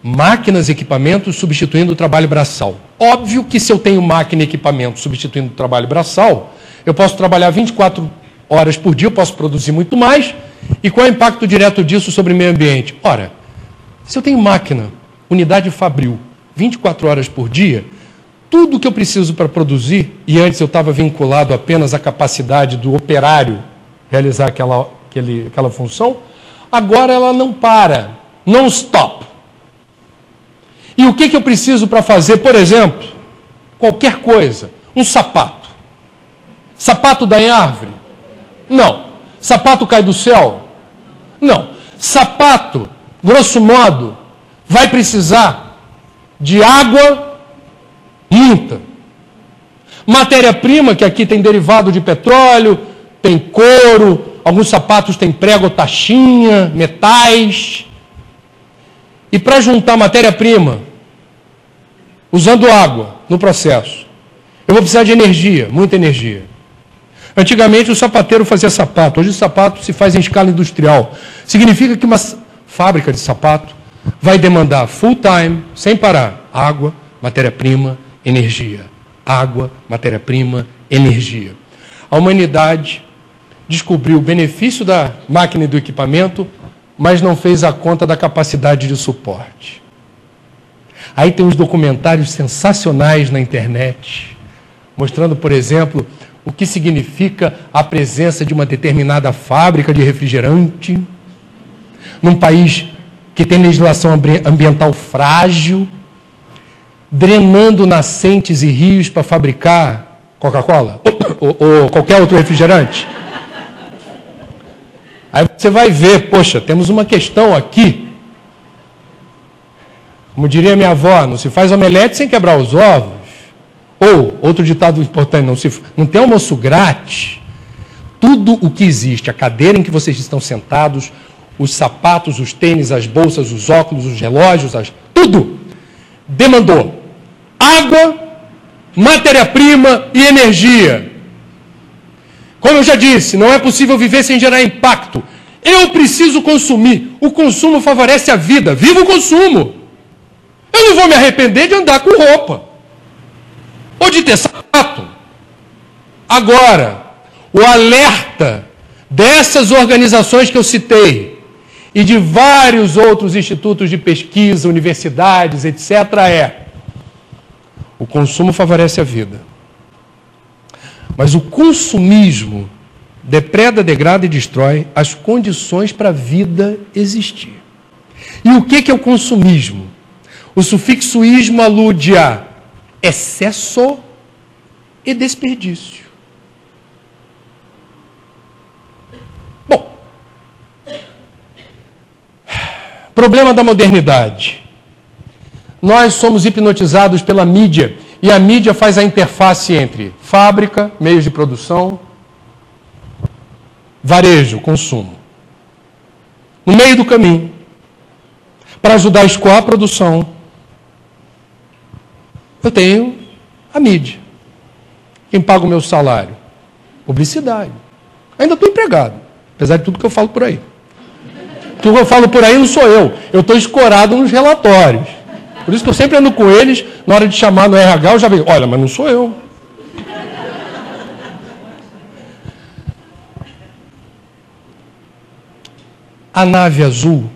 Máquinas e equipamentos substituindo o trabalho braçal. Óbvio que se eu tenho máquina e equipamento substituindo o trabalho braçal, eu posso trabalhar 24 horas por dia, eu posso produzir muito mais. E qual é o impacto direto disso sobre o meio ambiente? Ora, se eu tenho máquina, unidade fabril, 24 horas por dia, tudo que eu preciso para produzir, e antes eu estava vinculado apenas à capacidade do operário realizar aquela função, agora ela não para, não stop. E o que eu preciso para fazer, por exemplo, qualquer coisa, um sapato. Sapato dá em árvore? Não. Sapato cai do céu? Não. Sapato, grosso modo, vai precisar de água, muita. Matéria-prima, que aqui tem derivado de petróleo, tem couro, alguns sapatos têm prego ou taxinha, metais. E para juntar matéria-prima, usando água no processo, eu vou precisar de energia, muita energia. Antigamente o sapateiro fazia sapato, hoje o sapato se faz em escala industrial. Significa que uma fábrica de sapato vai demandar full time, sem parar, água, matéria-prima, energia. Água, matéria-prima, energia. A humanidade descobriu o benefício da máquina e do equipamento, mas não fez a conta da capacidade de suporte. Aí tem uns documentários sensacionais na internet, mostrando, por exemplo, o que significa a presença de uma determinada fábrica de refrigerante num país que tem legislação ambiental frágil, drenando nascentes e rios para fabricar Coca-Cola ou qualquer outro refrigerante. Aí você vai ver, poxa, temos uma questão aqui. Como diria minha avó, não se faz omelete sem quebrar os ovos. Ou, outro ditado importante, não tem almoço grátis. Tudo o que existe, a cadeira em que vocês estão sentados, os sapatos, os tênis, as bolsas, os óculos, os relógios, tudo demandou água, matéria-prima e energia. Como eu já disse, não é possível viver sem gerar impacto. Eu preciso consumir. O consumo favorece a vida. Viva o consumo! Eu não vou me arrepender de andar com roupa. Ou de ter sapato. Agora, o alerta dessas organizações que eu citei e de vários outros institutos de pesquisa, universidades, etc., é: o consumo favorece a vida. Mas o consumismo depreda, degrada e destrói as condições para a vida existir. E o que é o consumismo? O sufixo ismo alude a excesso e desperdício. Bom, problema da modernidade. Nós somos hipnotizados pela mídia, e a mídia faz a interface entre fábrica, meios de produção, varejo, consumo. No meio do caminho, para ajudar a escoar a produção, eu tenho a mídia. Quem paga o meu salário? Publicidade. Ainda estou empregado, apesar de tudo que eu falo por aí. Tudo que eu falo por aí não sou eu. Eu estou escorado nos relatórios. Por isso que eu sempre ando com eles, na hora de chamar no RH, eu já vejo, olha, mas não sou eu. A nave azul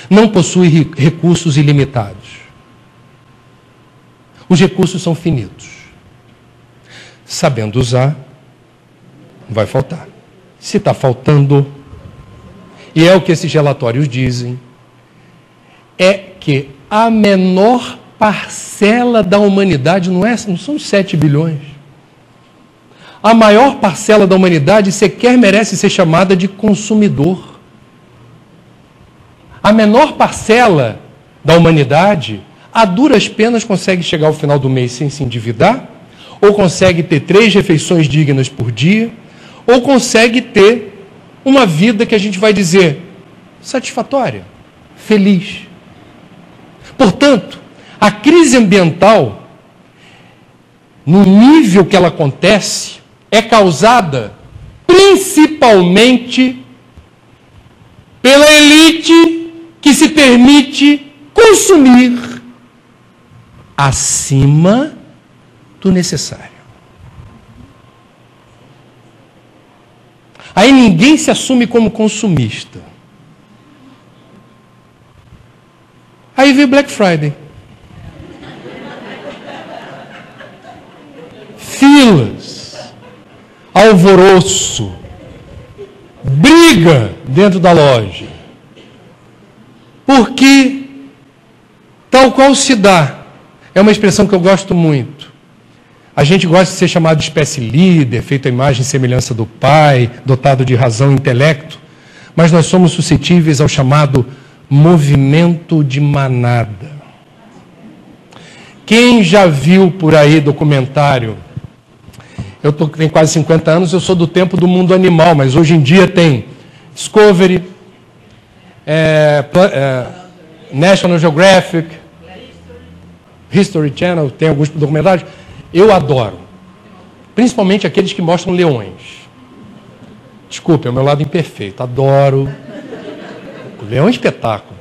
não possui recursos ilimitados. Os recursos são finitos. Sabendo usar, não vai faltar. Se está faltando, e é o que esses relatórios dizem, é que a menor parcela da humanidade não são 7 bilhões. A maior parcela da humanidade sequer merece ser chamada de consumidor. A menor parcela da humanidade, a duras penas, consegue chegar ao final do mês sem se endividar, ou consegue ter 3 refeições dignas por dia, ou consegue ter uma vida que a gente vai dizer satisfatória, feliz. Portanto, A crise ambiental, no nível que ela acontece, é causada principalmente pela elite que se permite consumir acima do necessário. Aí ninguém se assume como consumista. Aí veio Black Friday. Filas, alvoroço, briga dentro da loja. Porque, tal qual se dá, é uma expressão que eu gosto muito. A gente gosta de ser chamado de espécie líder, feito à imagem e semelhança do Pai, dotado de razão e intelecto, mas nós somos suscetíveis ao chamado movimento de manada. Quem já viu por aí documentário? Eu tenho quase 50 anos, eu sou do tempo do mundo animal, mas hoje em dia tem Discovery, National Geographic, History Channel, tem alguns documentários. Eu adoro, principalmente aqueles que mostram leões. Desculpe, é o meu lado imperfeito, adoro. O leão é um espetáculo.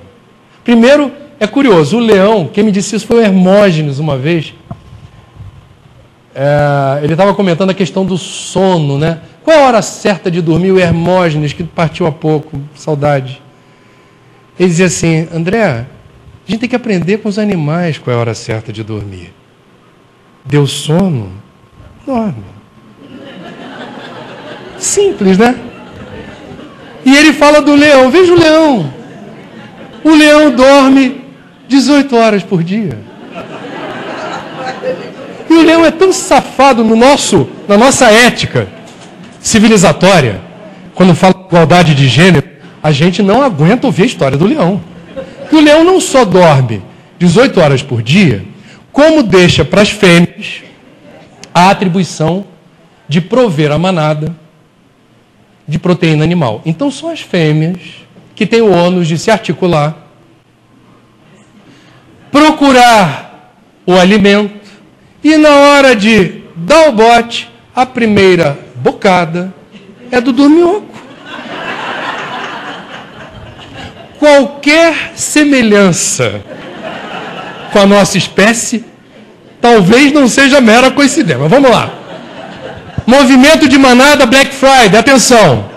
Primeiro, é curioso, o leão, quem me disse isso foi o Hermógenes uma vez. Ele estava comentando a questão do sono, né? Qual é a hora certa de dormir? O Hermógenes, que partiu há pouco, saudade. Ele dizia assim, André, a gente tem que aprender com os animais qual é a hora certa de dormir. Deu sono? Dorme. Simples, né? E ele fala do leão. Veja o leão. O leão dorme 18 horas por dia. E o leão é tão safado na nossa ética civilizatória, quando fala de igualdade de gênero, a gente não aguenta ouvir a história do leão. E o leão não só dorme 18 horas por dia, como deixa para as fêmeas a atribuição de prover a manada de proteína animal. Então são as fêmeas que têm o ônus de se articular, procurar o alimento e na hora de dar o bote, a primeira bocada é do dorminhoco. Qualquer semelhança com a nossa espécie, talvez não seja mera coincidência. Mas vamos lá. Movimento de manada Black Friday. Atenção.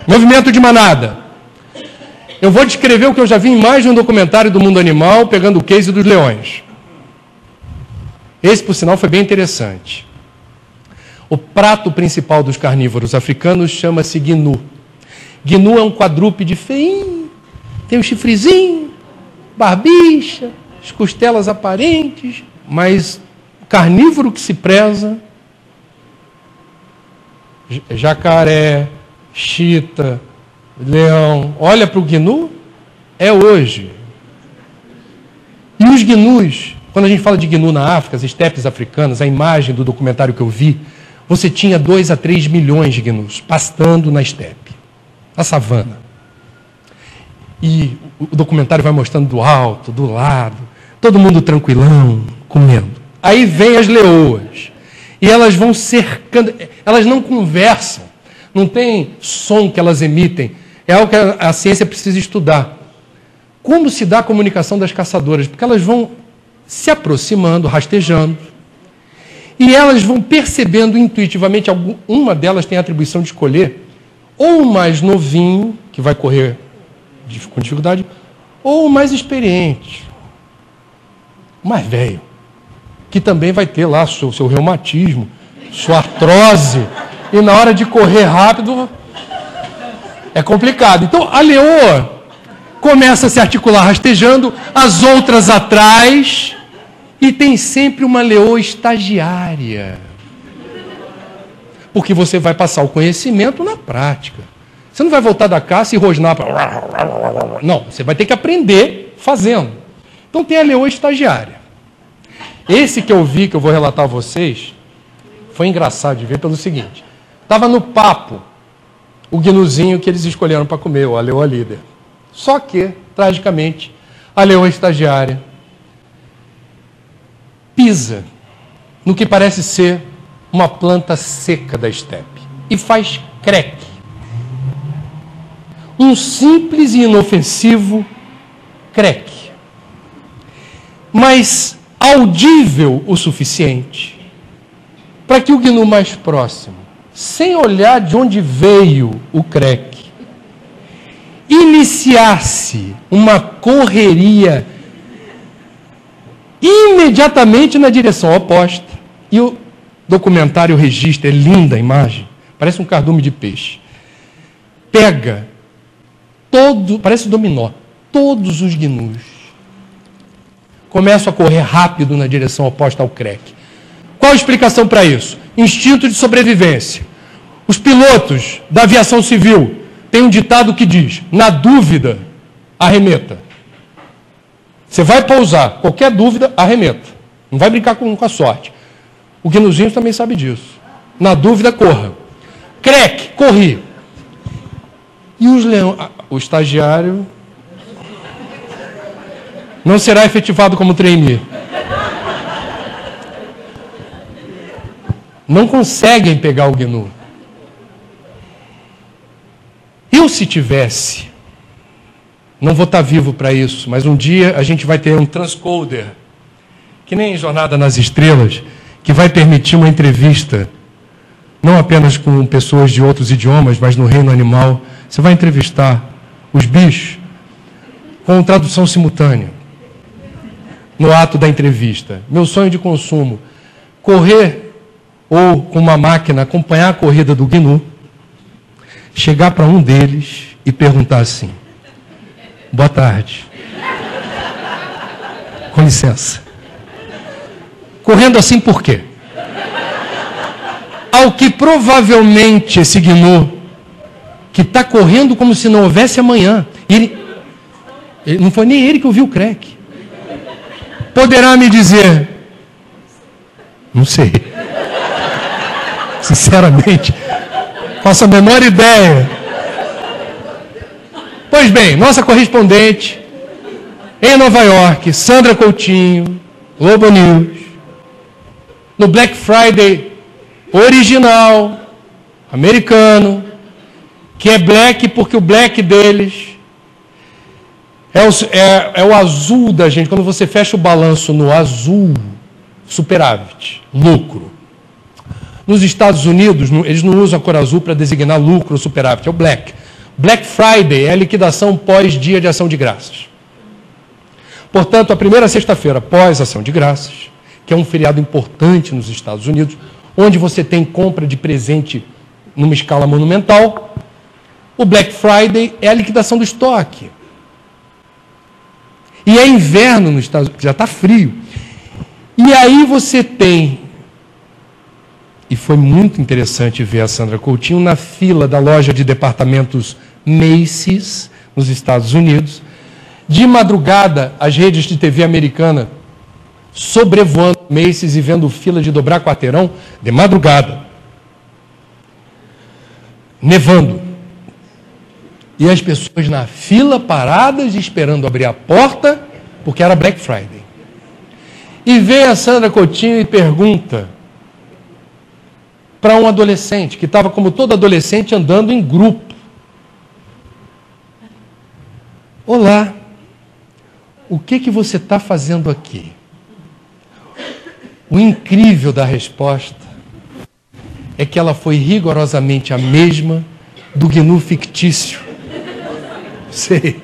Movimento de manada. Eu vou descrever o que eu já vi em mais de um documentário do mundo animal, pegando o case dos leões. Esse, por sinal, foi bem interessante. O prato principal dos carnívoros africanos chama-se gnu. Gnu é um quadrúpede feinho, tem um chifrezinho, barbicha, as costelas aparentes, mas o carnívoro que se preza, jacaré, chita, leão, olha para o gnu, é hoje. E os gnus, quando a gente fala de gnu na África, as estepes africanas, a imagem do documentário que eu vi, você tinha 2 a 3 milhões de gnus pastando na estepe, na savana. E o documentário vai mostrando do alto, do lado, todo mundo tranquilão, comendo. Aí vem as leoas. E elas vão cercando, elas não conversam, não tem som que elas emitem. É algo que a ciência precisa estudar. Como se dá a comunicação das caçadoras? Porque elas vão se aproximando, rastejando, e elas vão percebendo intuitivamente, uma delas tem a atribuição de escolher ou o mais novinho, que vai correr com dificuldade, ou o mais experiente, o mais velho, que também vai ter lá seu reumatismo, sua artrose, e na hora de correr rápido é complicado. Então a leoa começa a se articular rastejando, as outras atrás, e tem sempre uma leoa estagiária. Porque você vai passar o conhecimento na prática. Você não vai voltar da caça e rosnar para... Não, você vai ter que aprender fazendo. Então tem a leoa estagiária. Esse que eu vi, que eu vou relatar a vocês, foi engraçado de ver pelo seguinte. Estava no papo o gnuzinho que eles escolheram para comer, a leoa líder. Só que, tragicamente, a leoa estagiária pisa no que parece ser uma planta seca da estepe e faz creque. Um simples e inofensivo creque, mas audível o suficiente para que o gnu mais próximo, sem olhar de onde veio o creque, iniciasse uma correria imediatamente na direção oposta. E o documentário registra, é linda a imagem, parece um cardume de peixe. Pega parece dominó, todos os gnus começam a correr rápido na direção oposta ao creque. Qual a explicação para isso? Instinto de sobrevivência. Os pilotos da aviação civil têm um ditado que diz: na dúvida, arremeta. Você vai pousar, qualquer dúvida, arremeta. Não vai brincar com a sorte. O gnuzinho também sabe disso. Na dúvida, corra. Creque, corri. E os leões... O estagiário não será efetivado como trainee. Não conseguem pegar o gnu. Eu, se tivesse, não vou estar vivo para isso, mas um dia a gente vai ter um transcoder, que nem Jornada nas Estrelas, que vai permitir uma entrevista, não apenas com pessoas de outros idiomas, mas no reino animal. Você vai entrevistar os bichos com tradução simultânea no ato da entrevista. Meu sonho de consumo: correr ou com uma máquina acompanhar a corrida do gnu, chegar para um deles e perguntar assim: boa tarde, com licença, correndo assim por quê? Ao que provavelmente esse gnu, que está correndo como se não houvesse amanhã, ele não foi nem ele que ouviu o creque, poderá me dizer: não sei, sinceramente, faço a menor ideia. Pois bem, nossa correspondente em Nova York, Sandra Coutinho, Globo News, no Black Friday original, americano, que é black porque o black deles é o azul da gente. Quando você fecha o balanço no azul, superávit, lucro. Nos Estados Unidos, eles não usam a cor azul para designar lucro ou superávit, é o black. Black Friday é a liquidação pós-dia de ação de graças. Portanto, a primeira sexta-feira pós-ação de graças, que é um feriado importante nos Estados Unidos, onde você tem compra de presente numa escala monumental, o Black Friday é a liquidação do estoque. E é inverno nos Estados Unidos, já está frio. E aí você tem, e foi muito interessante ver a Sandra Coutinho na fila da loja de departamentos Macy's, nos Estados Unidos, de madrugada, as redes de TV americana sobrevoando Macy's e vendo fila de dobrar quarteirão, de madrugada, nevando. E as pessoas na fila, paradas, esperando abrir a porta, porque era Black Friday. E vem a Sandra Coutinho e pergunta para um adolescente, que estava como todo adolescente andando em grupo: olá, o que você está fazendo aqui? O incrível da resposta é que ela foi rigorosamente a mesma do gnu fictício. Sei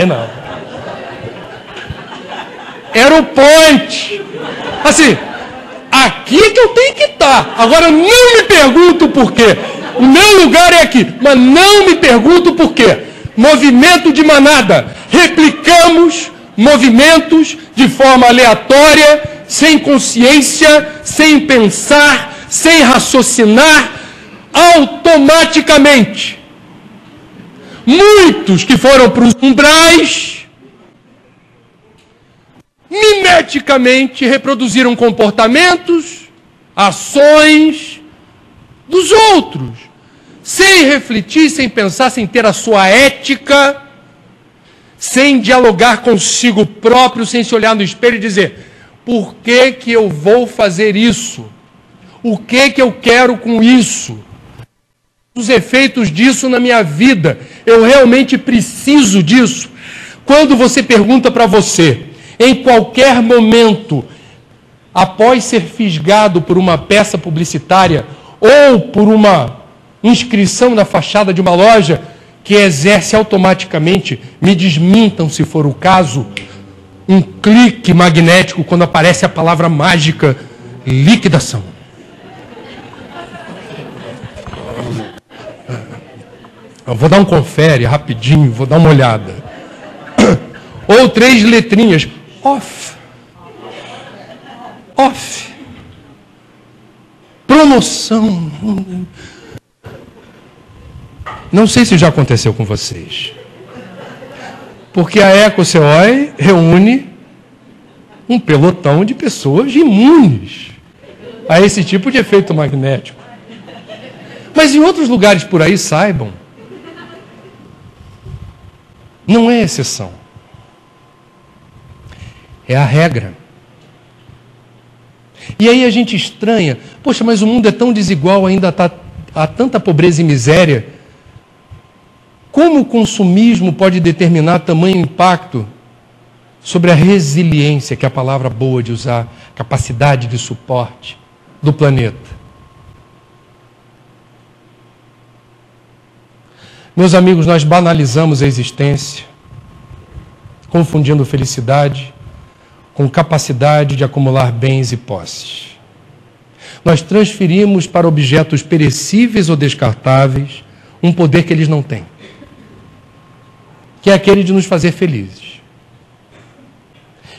não. Era o point. Assim, aqui que eu tenho que estar. Agora não me pergunto por quê. O meu lugar é aqui, mas não me pergunto por quê. Movimento de manada. Replicamos movimentos de forma aleatória, sem consciência, sem pensar, sem raciocinar, automaticamente. Muitos que foram para os umbrais, mimeticamente reproduziram comportamentos, ações dos outros, sem refletir, sem pensar, sem ter a sua ética, sem dialogar consigo próprio, sem se olhar no espelho e dizer: por que que eu vou fazer isso? O que que eu quero com isso? Os efeitos disso na minha vida, eu realmente preciso disso? Quando você pergunta para você, em qualquer momento, após ser fisgado por uma peça publicitária ou por uma inscrição na fachada de uma loja que exerce automaticamente, me desmintam se for o caso, um clique magnético quando aparece a palavra mágica, liquidação. Eu vou dar um confere rapidinho, vou dar uma olhada. Ou 3 letrinhas, off. Off. Promoção. Não sei se já aconteceu com vocês. Porque a EcoCOI reúne um pelotão de pessoas imunes a esse tipo de efeito magnético. Mas em outros lugares por aí, saibam, não é exceção. É a regra. E aí a gente estranha, poxa, mas o mundo é tão desigual, ainda há tanta pobreza e miséria. Como o consumismo pode determinar tamanho impacto sobre a resiliência, que é a palavra boa de usar, capacidade de suporte do planeta? Meus amigos, nós banalizamos a existência, confundindo felicidade com capacidade de acumular bens e posses. Nós transferimos para objetos perecíveis ou descartáveis um poder que eles não têm, que é aquele de nos fazer felizes.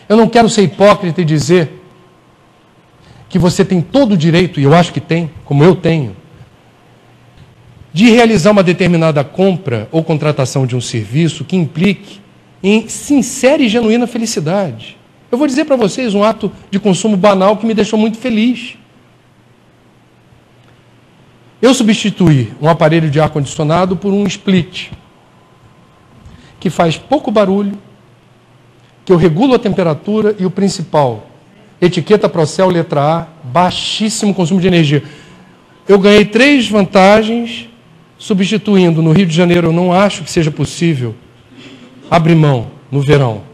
Eu não quero ser hipócrita e dizer que você tem todo o direito, e eu acho que tem, como eu tenho, de realizar uma determinada compra ou contratação de um serviço que implique em sincera e genuína felicidade. Eu vou dizer para vocês um ato de consumo banal que me deixou muito feliz. Eu substituí um aparelho de ar-condicionado por um split, que faz pouco barulho, que eu regulo a temperatura e o principal, etiqueta Procel, letra A, baixíssimo consumo de energia. Eu ganhei 3 vantagens substituindo. No Rio de Janeiro eu não acho que seja possível abrir mão no verão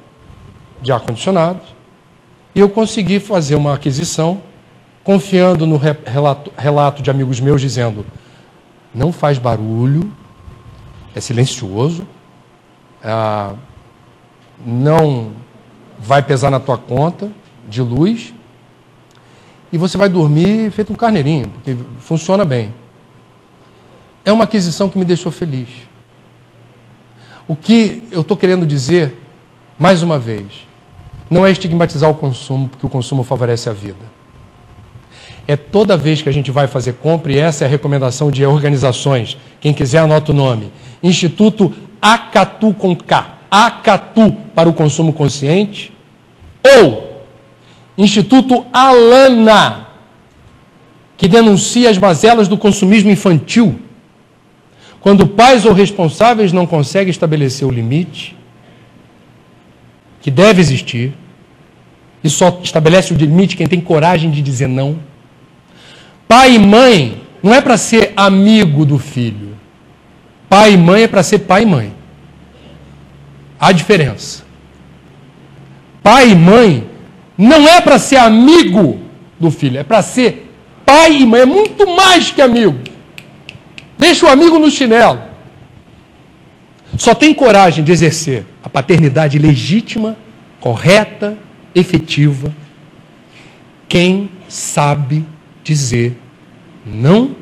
de ar-condicionado, e eu consegui fazer uma aquisição confiando no relato de amigos meus dizendo: não faz barulho, é silencioso, não vai pesar na tua conta de luz e você vai dormir feito um carneirinho, porque funciona bem. É uma aquisição que me deixou feliz. O que eu estou querendo dizer, mais uma vez, não é estigmatizar o consumo, porque o consumo favorece a vida. É toda vez que a gente vai fazer compra, e essa é a recomendação de organizações, quem quiser anota o nome, Instituto Acatu com K, Acatu para o consumo consciente, ou Instituto Alana, que denuncia as mazelas do consumismo infantil, quando pais ou responsáveis não conseguem estabelecer o limite que deve existir, e só estabelece o limite quem tem coragem de dizer não. Pai e mãe não é para ser amigo do filho. Pai e mãe é para ser pai e mãe. Há diferença. Pai e mãe não é para ser amigo do filho, é para ser pai e mãe. É muito mais que amigo. Deixa o amigo no chinelo. Só tem coragem de exercer a paternidade legítima, correta, efetiva, quem sabe dizer não,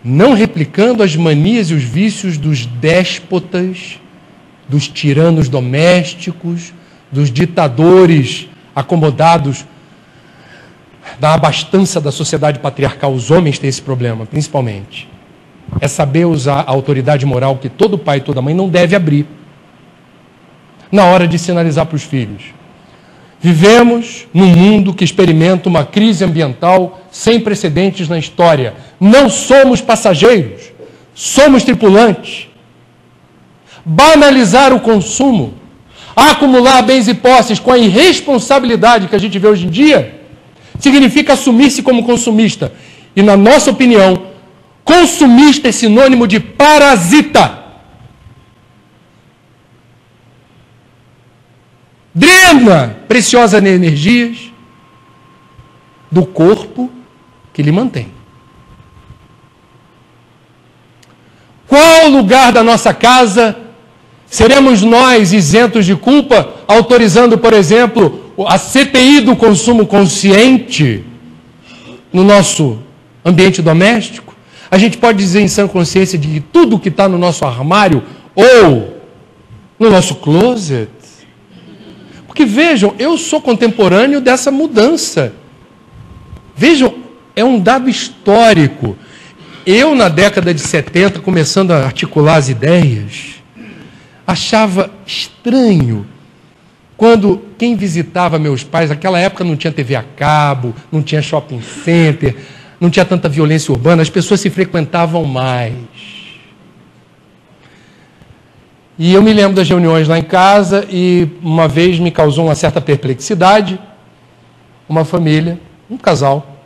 não replicando as manias e os vícios dos déspotas, dos tiranos domésticos, dos ditadores acomodados da abastança da sociedade patriarcal. Os homens têm esse problema, principalmente. É saber usar a autoridade moral que todo pai e toda mãe não deve abrir na hora de sinalizar para os filhos. Vivemos num mundo que experimenta uma crise ambiental sem precedentes na história. Não somos passageiros, somos tripulantes. Banalizar o consumo, acumular bens e posses com a irresponsabilidade que a gente vê hoje em dia, significa assumir-se como consumista. E, na nossa opinião, consumista é sinônimo de parasita. Drena preciosas energias do corpo que lhe mantém. Qual lugar da nossa casa seremos nós isentos de culpa, autorizando, por exemplo, a CPI do consumo consciente no nosso ambiente doméstico? A gente pode dizer em sã consciência de que tudo que está no nosso armário ou no nosso closet. Porque vejam, eu sou contemporâneo dessa mudança. Vejam, é um dado histórico. Eu, na década de 70, começando a articular as ideias, achava estranho quando quem visitava meus pais, naquela época não tinha TV a cabo, não tinha shopping center, não tinha tanta violência urbana, as pessoas se frequentavam mais. E eu me lembro das reuniões lá em casa e uma vez me causou uma certa perplexidade, uma família, um casal,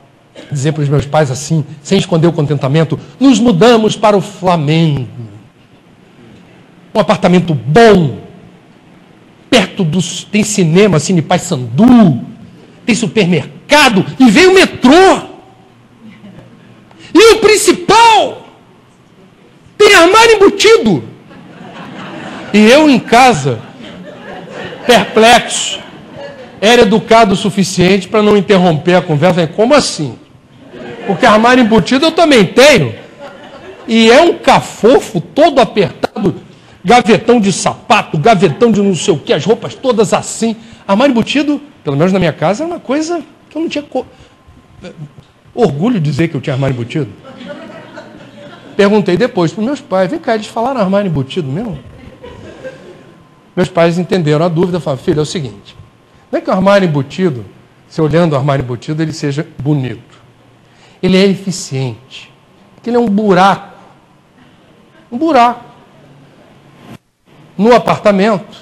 dizer para os meus pais assim, sem esconder o contentamento: nos mudamos para o Flamengo. Um apartamento bom, perto dos... tem cinema, Cine Paissandu, tem supermercado e veio o metrô. E o principal, tem armário embutido. E eu em casa, perplexo, era educado o suficiente para não interromper a conversa. Como assim? Porque armário embutido eu também tenho. E é um cafofo todo apertado, gavetão de sapato, gavetão de não sei o que, as roupas todas assim. Armário embutido, pelo menos na minha casa, era uma coisa que eu não tinha orgulho de dizer que eu tinha armário embutido. Perguntei depois para os meus pais: vem cá, eles falaram armário embutido mesmo? Meus pais entenderam a dúvida, falaram: filho, é o seguinte, não é que o armário embutido, se olhando o armário embutido, ele seja bonito. Ele é eficiente. Porque ele é um buraco. Um buraco. No apartamento,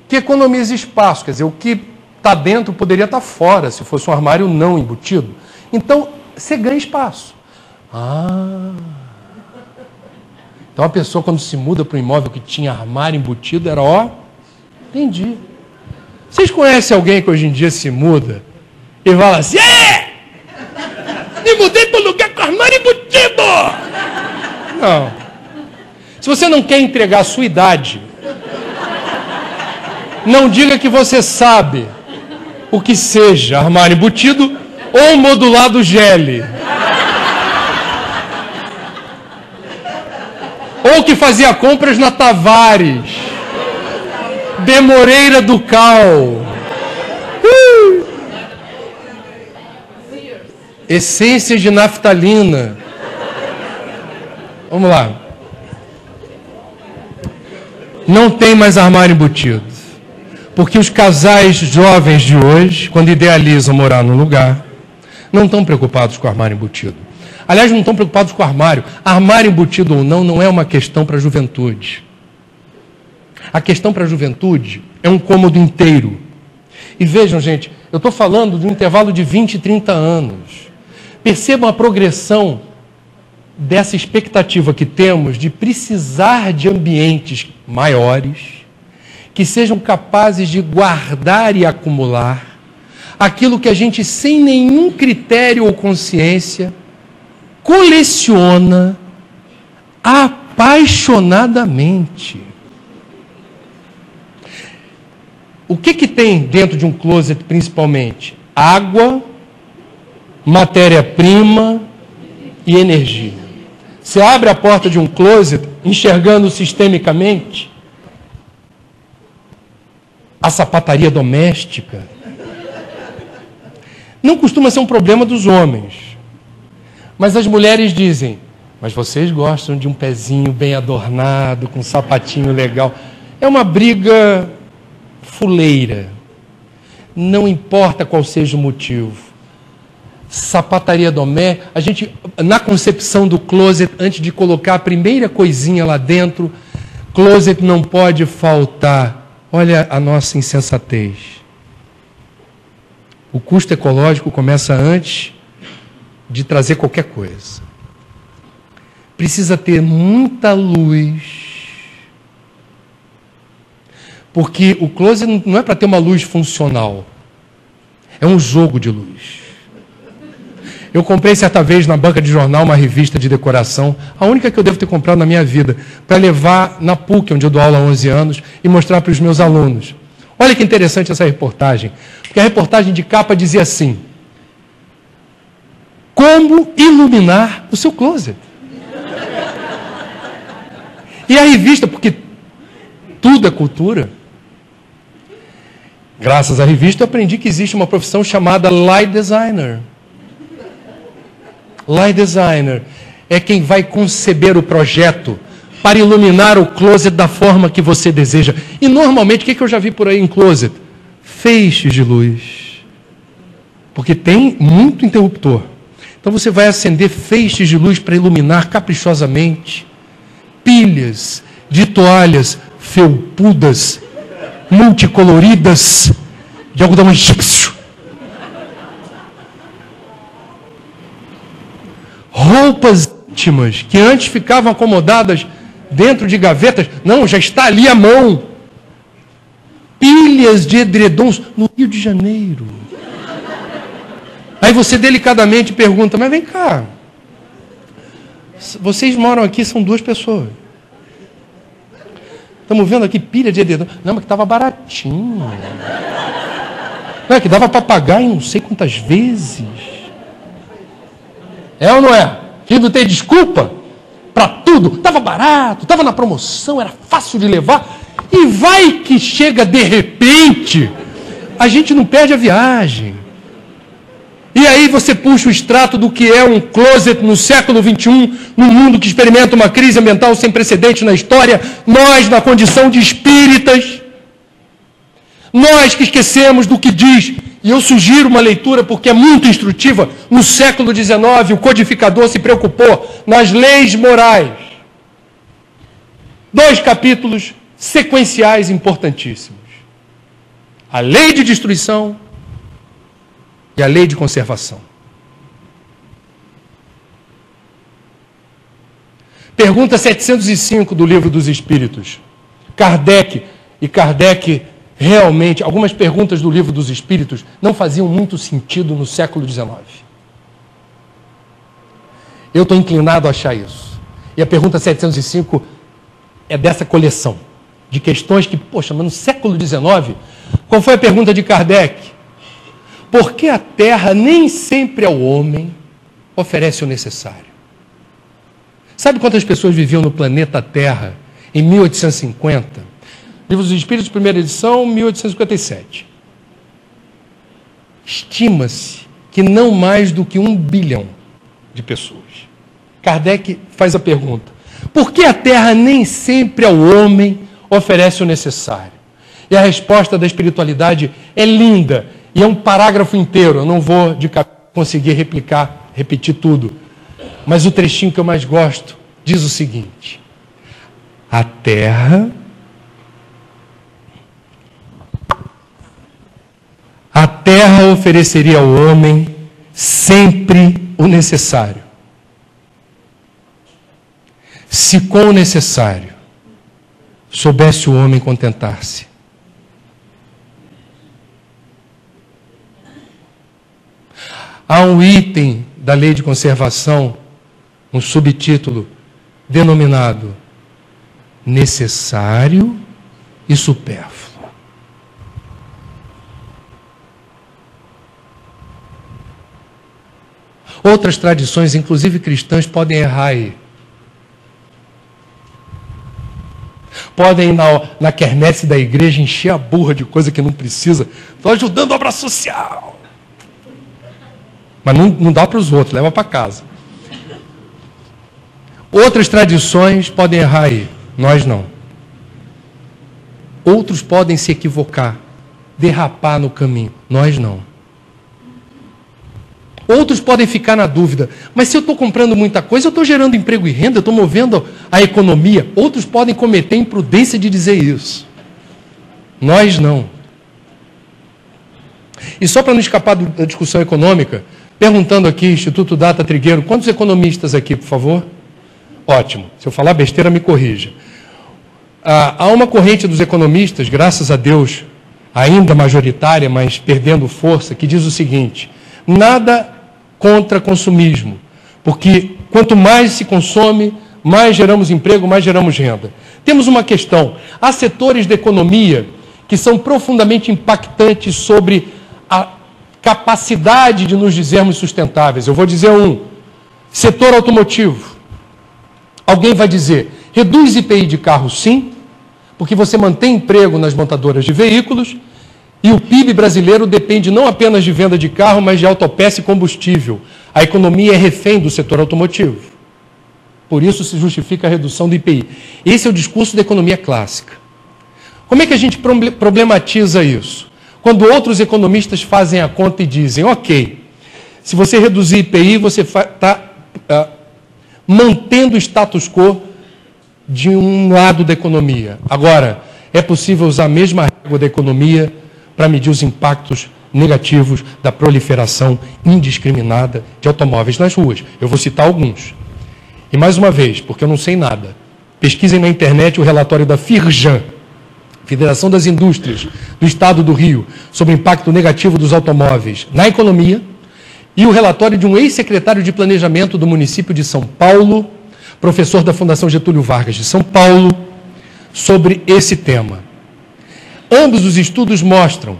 que economiza espaço. Quer dizer, o que está dentro poderia estar fora, se fosse um armário não embutido. Então, você ganha espaço. Então, a pessoa, quando se muda para um imóvel que tinha armário embutido, era entendi. Vocês conhecem alguém que hoje em dia se muda e fala assim: me mudei para um lugar com armário embutido? Não. Se você não quer entregar a sua idade, não diga que você sabe o que seja armário embutido ou modulado gele. Ou que fazia compras na Tavares, de Moreira do Cal. Essências de naftalina. Vamos lá. Não tem mais armário embutido. Porque os casais jovens de hoje, quando idealizam morar num lugar, não estão preocupados com o armário embutido. Aliás, não estão preocupados com o armário. Armário embutido ou não é uma questão para a juventude. A questão para a juventude é um cômodo inteiro. E vejam, gente, eu estou falando de um intervalo de 20, 30 anos. Percebam a progressão dessa expectativa que temos de precisar de ambientes maiores, que sejam capazes de guardar e acumular aquilo que a gente, sem nenhum critério ou consciência, coleciona apaixonadamente. O que tem dentro de um closet, principalmente? Água, matéria-prima e energia. Você abre a porta de um closet, enxergando sistemicamente a sapataria doméstica. Não costuma ser um problema dos homens. Mas as mulheres dizem: mas vocês gostam de um pezinho bem adornado, com um sapatinho legal. É uma briga fuleira. Não importa qual seja o motivo. Sapataria doméstica, a gente, na concepção do closet, antes de colocar a primeira coisinha lá dentro, closet não pode faltar. Olha a nossa insensatez. O custo ecológico começa antes de trazer qualquer coisa. Precisa ter muita luz. Porque o closet não é para ter uma luz funcional. É um jogo de luz. Eu comprei certa vez na banca de jornal uma revista de decoração, a única que eu devo ter comprado na minha vida, para levar na PUC, onde eu dou aula há 11 anos, e mostrar para os meus alunos. Olha que interessante essa reportagem, porque a reportagem de capa dizia assim: como iluminar o seu closet. E a revista, porque tudo é cultura, graças à revista eu aprendi que existe uma profissão chamada light designer. Light designer é quem vai conceber o projeto para iluminar o closet da forma que você deseja. E normalmente, o que eu já vi por aí em closet? Feixes de luz. Porque tem muito interruptor. Então você vai acender feixes de luz para iluminar caprichosamente. Pilhas de toalhas felpudas, multicoloridas, de algodão egípcio. Roupas íntimas que antes ficavam acomodadas dentro de gavetas, não, já está ali à mão. Pilhas de edredons no Rio de Janeiro. Aí você delicadamente pergunta, mas vem cá, vocês moram aqui, são 2 pessoas. Estamos vendo aqui pilha de edredom. Não, mas que estava baratinho. Não, é que dava para pagar em não sei quantas vezes. É ou não é? Filho, tem desculpa para tudo. Estava barato, estava na promoção, era fácil de levar. E vai que chega de repente, a gente não perde a viagem. E aí você puxa o extrato do que é um closet no século XXI, num mundo que experimenta uma crise ambiental sem precedente na história, nós na condição de espíritas, nós que esquecemos do que diz. E eu sugiro uma leitura porque é muito instrutiva. No século XIX, o codificador se preocupou nas leis morais. 2 capítulos sequenciais importantíssimos. A lei de destruição e a lei de conservação. Pergunta 705 do Livro dos Espíritos. Kardec realmente, algumas perguntas do Livro dos Espíritos não faziam muito sentido no século XIX. Eu estou inclinado a achar isso. E a pergunta 705 é dessa coleção de questões que, poxa, mas no século XIX, qual foi a pergunta de Kardec? Por que a Terra nem sempre ao homem oferece o necessário? Sabe quantas pessoas viviam no planeta Terra em 1850? Livro dos Espíritos, primeira edição, 1857. Estima-se que não mais do que 1 bilhão de pessoas. Kardec faz a pergunta: por que a Terra nem sempre ao homem oferece o necessário? E a resposta da espiritualidade é linda, e é um parágrafo inteiro, eu não vou conseguir repetir tudo. Mas o trechinho que eu mais gosto diz o seguinte: a Terra ofereceria ao homem sempre o necessário. Se com o necessário soubesse o homem contentar-se. Há um item da lei de conservação, um subtítulo, denominado necessário e supérfluo. Outras tradições, inclusive cristãs, podem errar aí. Podem ir na quermesse da igreja encher a burra de coisa que não precisa. Estou ajudando a obra social. Mas não dá para os outros, leva para casa. Outras tradições podem errar aí, nós não. Outros podem se equivocar, derrapar no caminho, nós não. Outros podem ficar na dúvida, mas se eu estou comprando muita coisa, eu estou gerando emprego e renda, eu estou movendo a economia. Outros podem cometer a imprudência de dizer isso. Nós não. E só para não escapar da discussão econômica, perguntando aqui, Instituto Data Trigueiro, quantos economistas aqui, por favor? Ótimo. Se eu falar besteira, me corrija. Há uma corrente dos economistas, graças a Deus, ainda majoritária, mas perdendo força, que diz o seguinte: nada contra consumismo, porque quanto mais se consome, mais geramos emprego, mais geramos renda. Temos uma questão: há setores da economia que são profundamente impactantes sobre a capacidade de nos dizermos sustentáveis. Eu vou dizer um: setor automotivo. Alguém vai dizer, reduz IPI de carro sim, porque você mantém emprego nas montadoras de veículos, e o PIB brasileiro depende não apenas de venda de carro, mas de autopeça e combustível. A economia é refém do setor automotivo. Por isso se justifica a redução do IPI. Esse é o discurso da economia clássica. Como é que a gente problematiza isso? Quando outros economistas fazem a conta e dizem, ok, se você reduzir IPI, você está mantendo o status quo de um lado da economia. Agora, é possível usar a mesma régua da economia para medir os impactos negativos da proliferação indiscriminada de automóveis nas ruas. Eu vou citar alguns. E mais uma vez, porque eu não sei nada, pesquisem na internet o relatório da Firjan, Federação das Indústrias do Estado do Rio, sobre o impacto negativo dos automóveis na economia, e o relatório de um ex-secretário de Planejamento do município de São Paulo, professor da Fundação Getúlio Vargas de São Paulo, sobre esse tema. Ambos os estudos mostram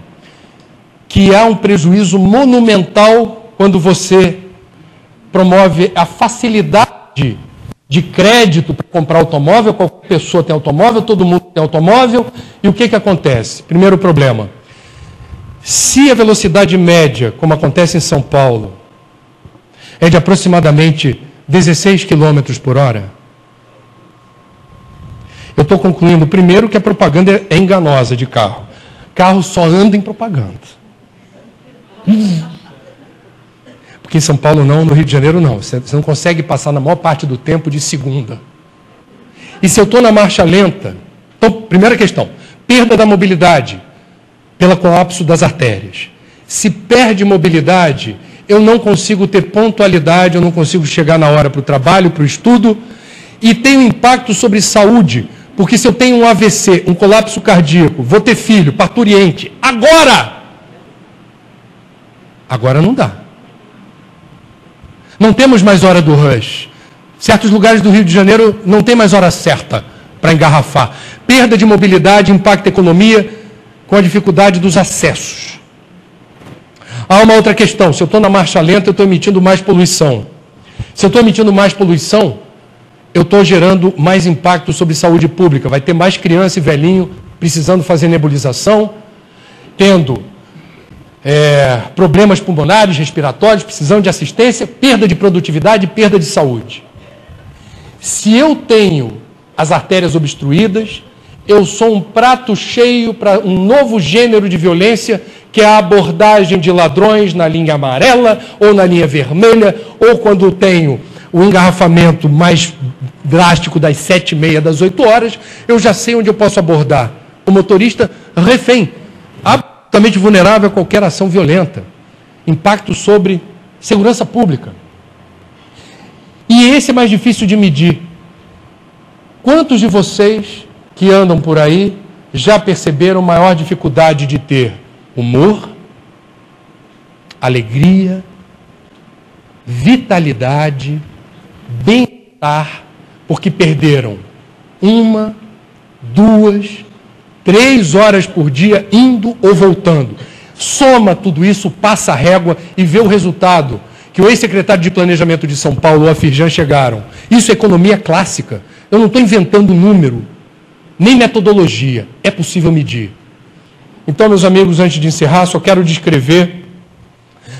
que há um prejuízo monumental quando você promove a facilidade de crédito para comprar automóvel. Qualquer pessoa tem automóvel, todo mundo tem automóvel, e o que acontece? Primeiro problema: se a velocidade média, como acontece em São Paulo, é de aproximadamente 16 km por hora, eu estou concluindo, primeiro, que a propaganda é enganosa de carro. Carro só anda em propaganda. Porque em São Paulo não, no Rio de Janeiro não. Você não consegue passar na maior parte do tempo de segunda. E se eu estou na marcha lenta... Então, primeira questão, perda da mobilidade pelo colapso das artérias. Se perde mobilidade, eu não consigo ter pontualidade, eu não consigo chegar na hora para o trabalho, para o estudo, e tem um impacto sobre saúde, porque se eu tenho um AVC, um colapso cardíaco, vou ter filho, parturiente, agora não dá. Não temos mais hora do rush. Certos lugares do Rio de Janeiro não tem mais hora certa para engarrafar. Perda de mobilidade impacta a economia com a dificuldade dos acessos. Há uma outra questão: se eu estou na marcha lenta, eu estou emitindo mais poluição. Se eu estou emitindo mais poluição, eu estou gerando mais impacto sobre saúde pública. Vai ter mais criança e velhinho precisando fazer nebulização, tendo problemas pulmonares, respiratórios, precisando de assistência, perda de produtividade, perda de saúde. Se eu tenho as artérias obstruídas, eu sou um prato cheio para um novo gênero de violência, que é a abordagem de ladrões na linha amarela ou na linha vermelha, ou quando tenho o engarrafamento mais drástico das 7h30, das 8 horas, eu já sei onde eu posso abordar. O motorista refém, absolutamente vulnerável a qualquer ação violenta. Impacto sobre segurança pública. E esse é mais difícil de medir. Quantos de vocês que andam por aí já perceberam maior dificuldade de ter humor, alegria, vitalidade, bem-estar, porque perderam 1, 2, 3 horas por dia indo ou voltando? Soma tudo isso, passa a régua e vê o resultado que o ex-secretário de Planejamento de São Paulo, a Firjan, chegaram. Isso é economia clássica. Eu não estou inventando número, nem metodologia. É possível medir. Então, meus amigos, antes de encerrar, só quero descrever,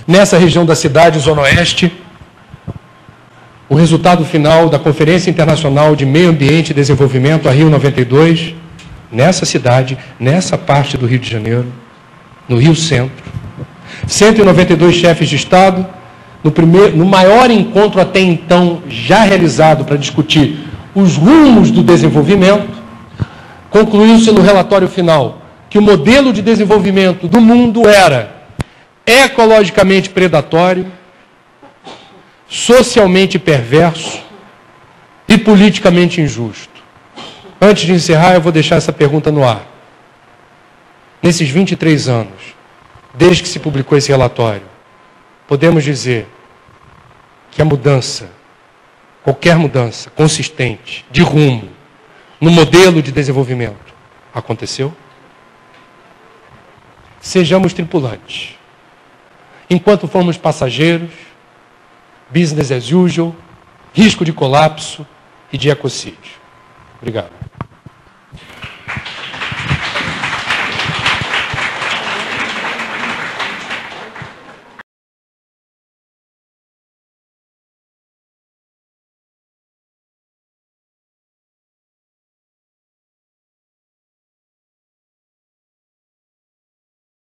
nessa região da cidade, Zona Oeste, o resultado final da Conferência Internacional de Meio Ambiente e Desenvolvimento, a Rio 92, nessa cidade, nessa parte do Rio de Janeiro, no Rio Centro. 192 chefes de Estado, no maior encontro até então já realizado para discutir os rumos do desenvolvimento, concluiu-se no relatório final que o modelo de desenvolvimento do mundo era ecologicamente predatório, socialmente perverso e politicamente injusto. Antes de encerrar, eu vou deixar essa pergunta no ar. Nesses 23 anos, desde que se publicou esse relatório, podemos dizer que a mudança, qualquer mudança consistente de rumo no modelo de desenvolvimento aconteceu? Sejamos tripulantes. Enquanto formos passageiros, business as usual, risco de colapso e de ecocídio. Obrigado.